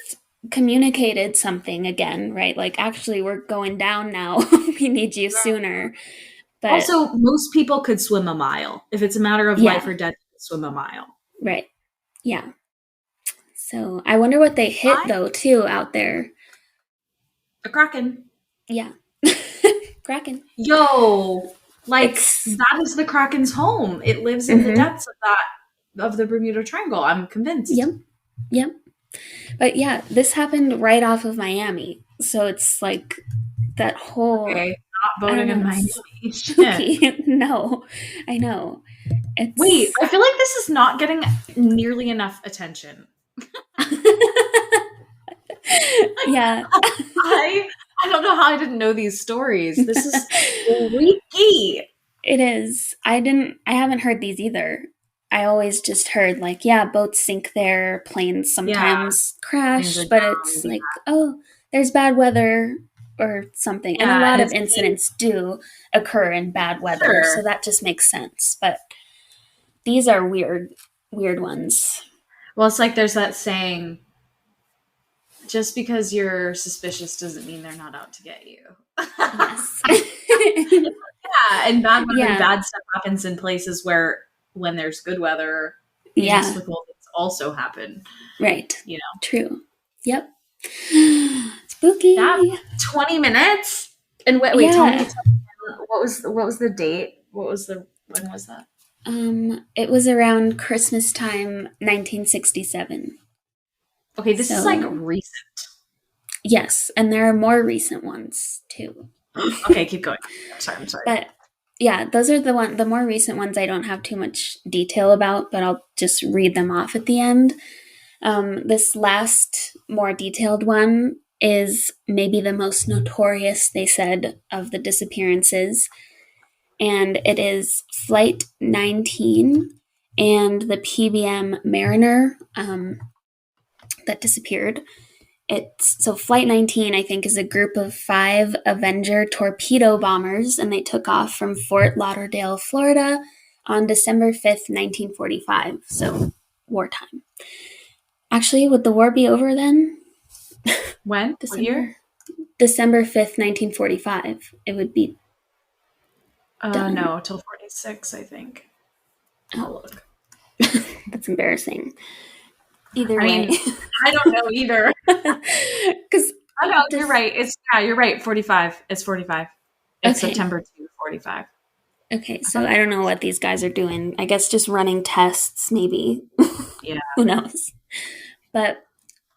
communicated something again, right? Like, actually, we're going down now. We need you sooner. But Also, most people could swim a mile. If it's a matter of life yeah, or death, you could swim a mile. right. Yeah. So I wonder what they hit, though, too, out there. A kraken. Yeah. Kraken. Yo, like It's, that is the kraken's home. It lives in the depths of the Bermuda Triangle. I'm convinced. yep. Yep. But yeah, this happened right off of Miami. So it's like that whole, Okay, not I don't voting in know, Miami. spooky. No, I know. Wait, It's, I feel like this is not getting nearly enough attention. yeah. I don't know how I didn't know these stories. This is freaky. It is. I haven't heard these either. I always just heard like, yeah, boats sink there, planes Yeah, sometimes things crash, are but down. it's like, oh, there's bad weather or something. And a Yeah, lot and of it's incidents do occur in bad weather, so sure. that just makes sense. But these are weird ones. Well, it's like there's that saying, just because you're suspicious doesn't mean they're not out to get you. Yes. Yeah, and bad weather, Yeah. bad stuff happens in places where when there's good weather, Yeah. inexplicable things also happen. Right. You know, True. Yep. Spooky. that 20 minutes. And wait, tell me, Yeah. what was the date? When was that? It was around Christmas time, 1967. Okay, this is like So, recent. yes, and there are more recent ones too. Okay, keep going. I'm sorry. But yeah, those are the more recent ones I don't have too much detail about, but I'll just read them off at the end. This last, more detailed one is maybe the most notorious, they said, of the disappearances. And it is Flight 19 and the PBM Mariner that disappeared. So Flight 19, I think, is a group of 5 Avenger torpedo bombers, and they took off from Fort Lauderdale, Florida on December 5th, 1945. So wartime. Actually, would the war be over then? When? What year? December 5th, 1945. It would be done. No, till 46, I think. I'll look. That's embarrassing. Either I way. mean, I don't know either. Because Oh no, you're right. You're right. 45. It's 45. It's okay. September 2, 45. Okay, so I don't know what these guys are doing. I guess just running tests, maybe. Yeah. Who knows? But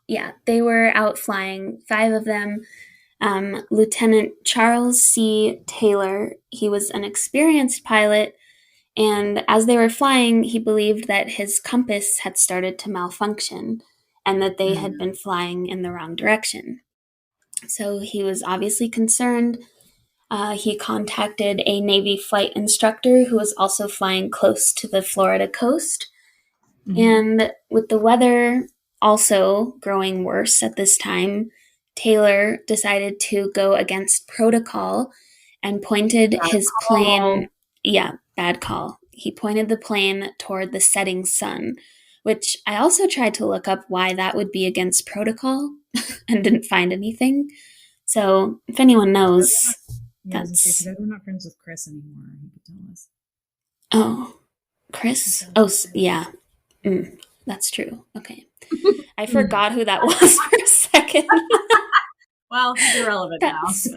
yeah, they were out flying, 5 of them. Lieutenant Charles C. Taylor, he was an experienced pilot, and as they were flying, he believed that his compass had started to malfunction and that they had been flying in the wrong direction. So he was obviously concerned. He contacted a Navy flight instructor who was also flying close to the Florida coast. And with the weather also growing worse at this time, Taylor decided to go against protocol and pointed his plane. Yeah, bad call. He pointed the plane toward the setting sun, which I also tried to look up why that would be against protocol and didn't find anything. So if anyone knows, that's. We're not friends with Chris anymore. He could tell us. Oh, Chris? Oh, yeah. That's true. Okay. I forgot who that was for a second. Well, he's irrelevant now. So.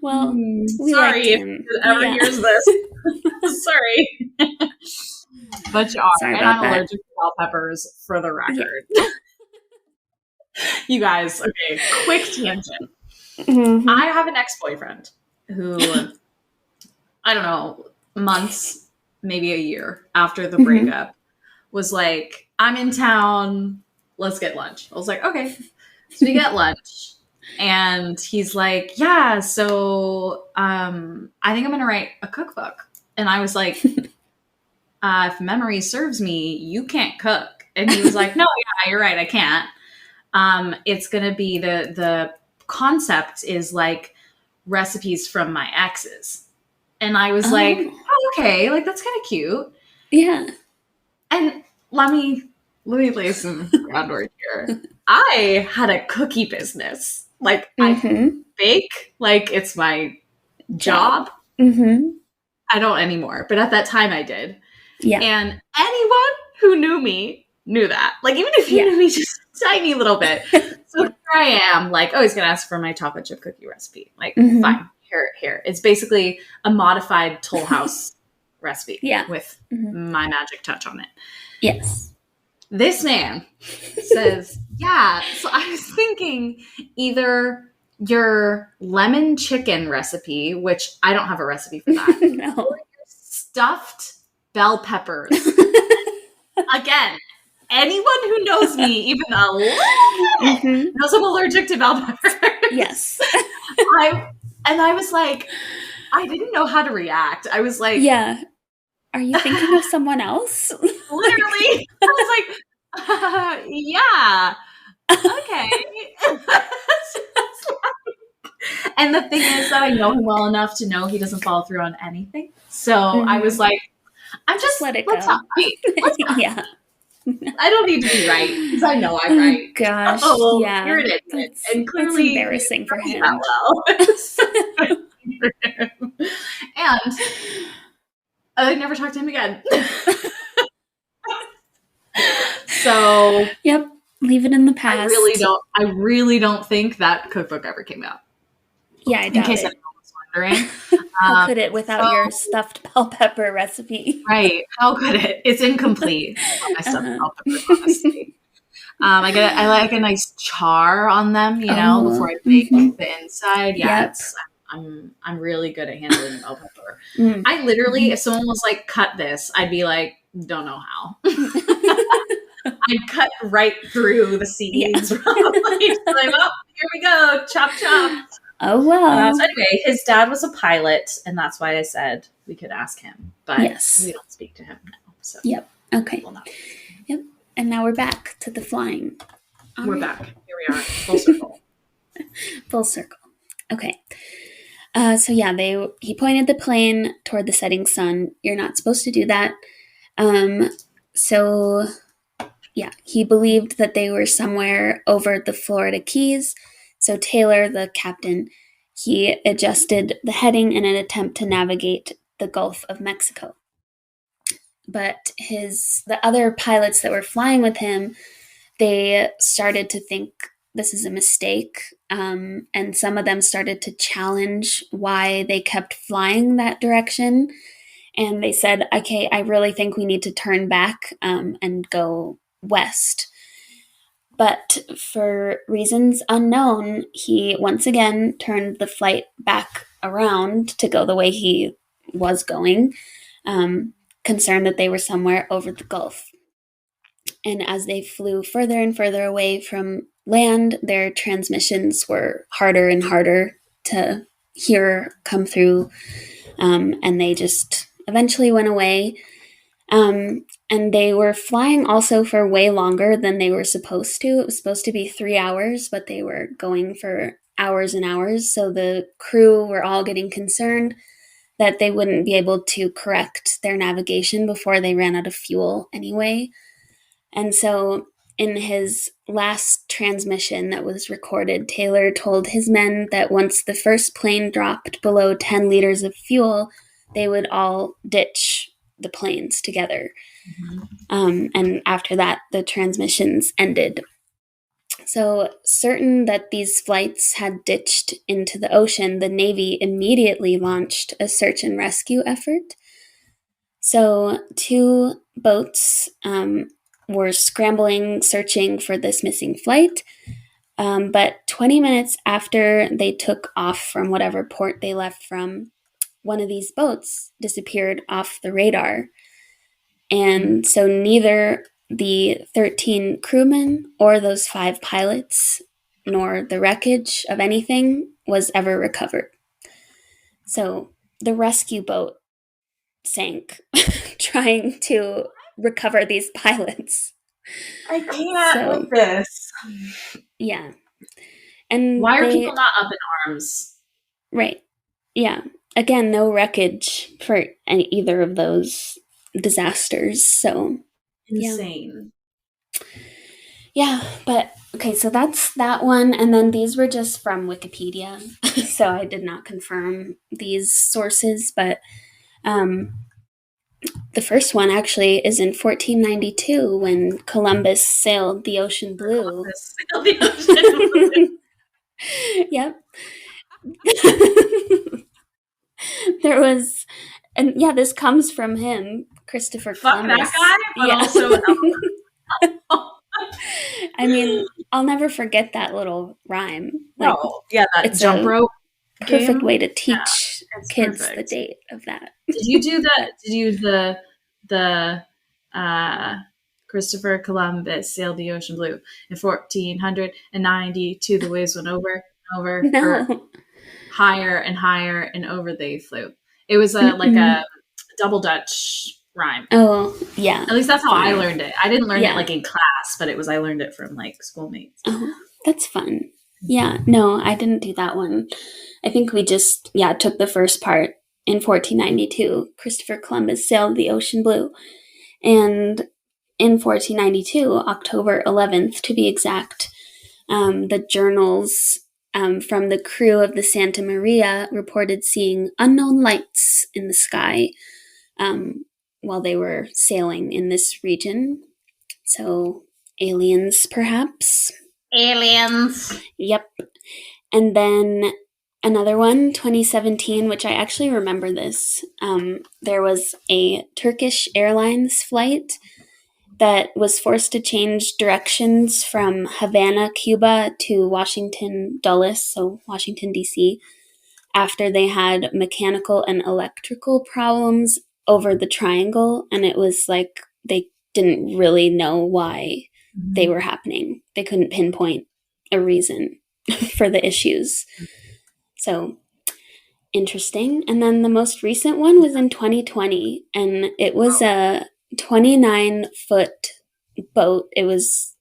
Well, we sorry liked him. if ever hears this. Sorry. But you are. Sorry and about I'm that. allergic to bell peppers for the record. You guys, okay, quick tangent. I have an ex-boyfriend who, I don't know, months, maybe a year after the breakup, was like, I'm in town, let's get lunch. I was like, okay. So we get lunch. And he's like, yeah, so I think I'm going to write a cookbook. And I was like, if memory serves me, you can't cook. And he was like, no, yeah, you're right. I can't. It's going to be the concept is like recipes from my exes. And I was like, Oh, oh, okay, like that's kind of cute. yeah. And let me lay some groundwork here. I had a cookie business. Like I Mm-hmm. bake, like it's my Job. job. Mm-hmm. I don't anymore, but at that time I did. Yeah. And anyone who knew me knew that. Like even if you Yeah. knew me just a tiny little bit. So Yeah. here I am, like, oh, he's gonna ask for my chocolate chip cookie recipe. Like, Mm-hmm. fine, here. It's basically a modified Toll House recipe Yeah. with Mm-hmm. my magic touch on it. Yes. This man says, yeah, so I was thinking either your lemon chicken recipe, which I don't have a recipe for that, No. or your stuffed bell peppers. Again, anyone who knows me even a little bit Mm-hmm. knows I'm allergic to bell peppers. Yes. I was like, I didn't know how to react. I was like, Yeah. Are you thinking of someone else? Like, literally, I was like, yeah, okay. And the thing is that I know him well enough to know he doesn't follow through on anything. So I was mm-hmm. like, Just let it let's go. not. Let's not. Yeah. I don't need to be right because I know I'm Oh right. gosh. Oh, Yeah. you're an idiot, and That's clearly you embarrassing for don't do that him. well. So for him. And I never talked to him again. So Yep. Leave it in the past. I really don't think that cookbook ever came out. Yeah, I In doubt case it. anyone was wondering. How could it without So your stuffed bell pepper recipe? right, how could it? It's incomplete. My stuff Uh-huh. bell peppers, honestly. I like a nice char on them, before Oh. I bake Mm-hmm. the inside. Yeah, Yep. it's I'm really good at handling bell pepper. Mm. I literally, Mm-hmm. if someone was like, cut this, I'd be like, don't know how. I'd cut right through the Yeah. seeds. Like, oh, here we go, chop chop. Oh well. So anyway, his dad was a pilot, and that's why I said we could ask him, but Yes. we don't speak to him now. So Yep. Okay. we'll not. Yep. And now we're back to the flying. All We're right. back. Here we are, full circle. Full circle. Okay. So yeah, he pointed the plane toward the setting sun. You're not supposed to do that. So yeah, he believed that they were somewhere over the Florida Keys. So Taylor, the captain, he adjusted the heading in an attempt to navigate the Gulf of Mexico. But the other pilots that were flying with him, they started to think this is a mistake. And some of them started to challenge why they kept flying that direction. And they said, okay, I really think we need to turn back and go west. But for reasons unknown, he once again turned the flight back around to go the way he was going, concerned that they were somewhere over the Gulf. And as they flew further and further away from land, their transmissions were harder and harder to hear come through, and they just eventually went away. And they were flying also for way longer than they were supposed to. It was supposed to be 3 hours, but they were going for hours and hours. So the crew were all getting concerned that they wouldn't be able to correct their navigation before they ran out of fuel anyway. And so in his last transmission that was recorded, Taylor told his men that once the first plane dropped below 10 liters of fuel, they would all ditch the planes together. And after that, the transmissions ended. So, certain that these flights had ditched into the ocean, the Navy immediately launched a search and rescue effort. So, two boats were scrambling, searching for this missing flight. But 20 minutes after they took off from whatever port they left from, one of these boats disappeared off the radar. And so neither the 13 crewmen or those 5 pilots, nor the wreckage of anything was ever recovered. So the rescue boat sank trying to recover these pilots. I can't with this. Yeah. And why are people not up in arms? Right. Yeah. Again, no wreckage for either of those disasters. So insane. Yeah, but okay, so that's that one. And then these were just from Wikipedia. So I did not confirm these sources, but the first one actually is in 1492 when Columbus sailed the ocean blue. Yep. There was, and yeah, this comes from him, Christopher Columbus. Fuck that guy, but also I mean, I'll never forget that little rhyme. Like, yeah, that it's jump rope perfect game. way to teach kids perfect. the date of that. Did you do that? Did you the Christopher Columbus sailed the ocean blue in 1492? The waves went over and over, No. Higher and higher and over they flew. It was like a double Dutch rhyme. Oh, yeah. At least that's how I learned it. I didn't learn it like in class, but I learned it from like schoolmates. Oh, that's fun. Yeah, no, I didn't do that one. I think we just, took the first part in 1492. Christopher Columbus sailed the ocean blue. And in 1492, October 11th to be exact, the journals from the crew of the Santa Maria reported seeing unknown lights in the sky while they were sailing in this region. So, aliens, perhaps? Aliens. Yep. And then another one, 2017, which I actually remember this. There was a Turkish Airlines flight that was forced to change directions from Havana, Cuba to Washington Dulles, so Washington, D.C., after they had mechanical and electrical problems over the triangle. And it was like they didn't really know why they were happening. They couldn't pinpoint a reason for the issues. So interesting. And then the most recent one was in 2020, and it was a 29-foot boat. It was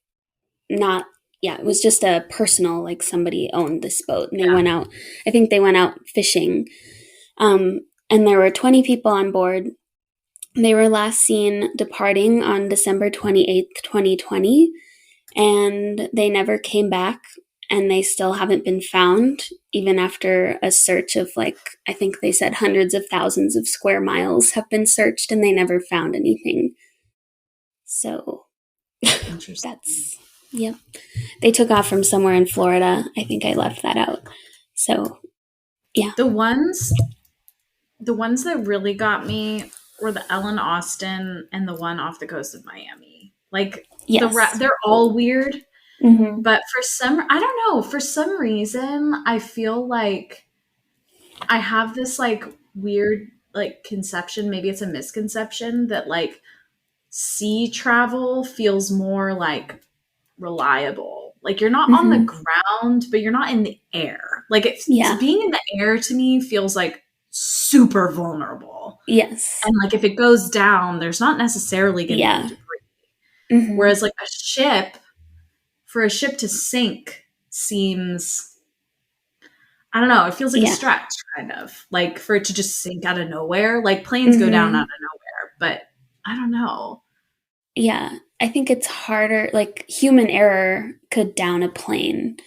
not, it was just a personal, like somebody owned this boat, and they went out, I think they went out fishing. And there were 20 people on board. They were last seen departing on December 28th, 2020, and they never came back, and they still haven't been found, even after a search of I think they said hundreds of thousands of square miles have been searched, and they never found anything. So that's, yep. They took off from somewhere in Florida. I think I left that out. So, yeah. The ones that really got me were the Ellen Austin and the one off the coast of Miami. They're all weird. Mm-hmm. But I don't know, for some reason, I feel like I have this weird conception, maybe it's a misconception, that sea travel feels more reliable. You're not on the ground, but you're not in the air. Being in the air to me feels super vulnerable. Yes. And if it goes down, there's not necessarily going to be debris. Mm-hmm. Whereas for a ship to sink seems, I don't know, it feels like a stretch, kind of. For it to just sink out of nowhere. Planes go down out of nowhere, but I don't know. Yeah, I think it's harder. Human error could down a plane,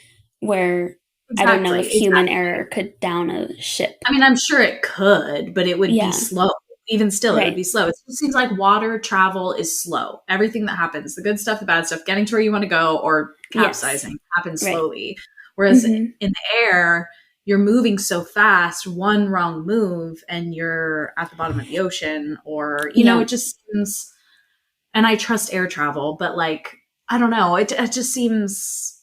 where I don't know if human error could down a ship. I mean, I'm sure it could, but it would be slow. Even still, it would be slow. It seems like water travel is slow. Everything that happens, the good stuff, the bad stuff, getting to where you want to go or capsizing happens slowly. Whereas in the air, you're moving so fast, one wrong move and you're at the bottom of the ocean, or, it just seems, and I trust air travel, but I don't know. It just seems,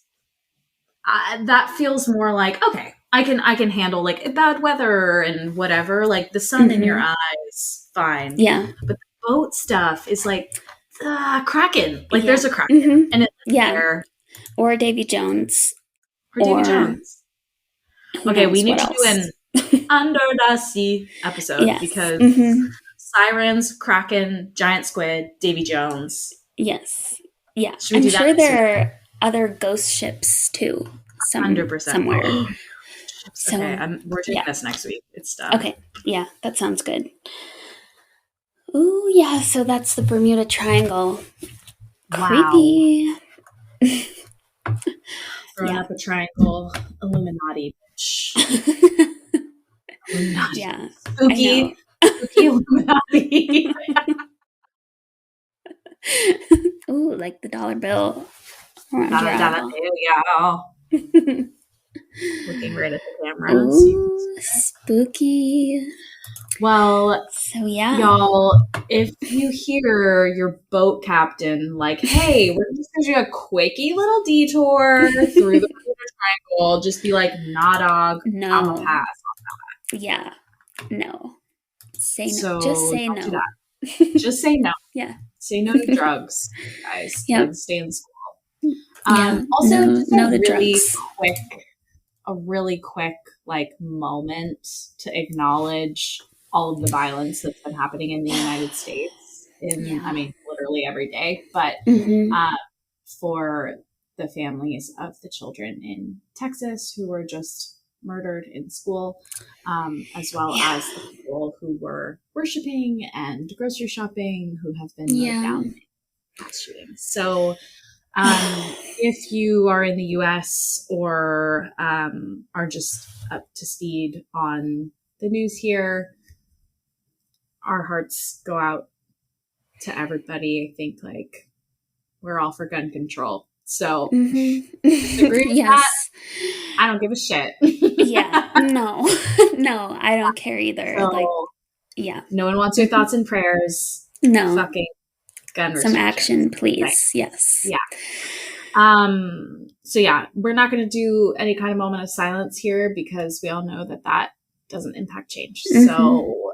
that feels more okay, I can handle bad weather and whatever, the sun in your eyes, fine. Yeah. But the boat stuff is Kraken. There's a Kraken and it's there. Or Davy Jones. Or Davy Jones. Okay, we need to do an Under the Sea episode because Sirens, Kraken, Giant Squid, Davy Jones. Yes. Yeah. Should we I'm do that sure next there week? are other ghost ships too, 100%. somewhere. So, okay, we're doing this next week. It's done. Okay. Yeah, that sounds good. Ooh, yeah, so that's the Bermuda Triangle. Creepy. Wow. Throwing up a triangle. Illuminati, bitch. Illuminati. Yeah. Spooky Illuminati. Ooh, like the dollar bill. Yeah. Looking right at the camera. Ooh, spooky. Well, so yeah, y'all, if you hear your boat captain like, hey, we're just going to do a quickie little detour through the triangle, just be like, nah, dog, no. I'm a pass on that. Yeah, no. Say no. So just say no. Do that. Just say no. Yeah. Say no to drugs, guys. Yep. And stay in school. Also, no to drugs. A really quick like moment to acknowledge all of the violence that's been happening in the United States. I mean, literally every day. But for the families of the children in Texas who were just murdered in school, as well as the people who were worshiping and grocery shopping who have been mowed down in mass shootings. So if you are in the US or are just up to speed on the news here, our hearts go out to everybody. I think like we're all for gun control. So agree with that? I don't give a shit. No, I don't care either. So, no one wants your thoughts and prayers. No. Fucking gun Some action, please. Right. Yes. Yeah. So we're not going to do any kind of moment of silence here because we all know that doesn't impact change. So,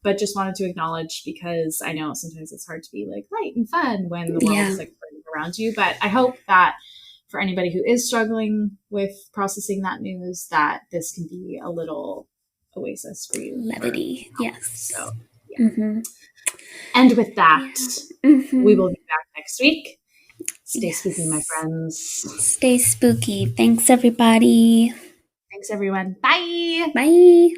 but just wanted to acknowledge because I know sometimes it's hard to be like light and fun when the world is like burning around you. But I hope that for anybody who is struggling with processing that news, that this can be a little oasis for you. Levity. Yes. So, And with that, we will be back next week. Stay spooky, my friends. Stay spooky. Thanks, everybody. Thanks, everyone. Bye. Bye.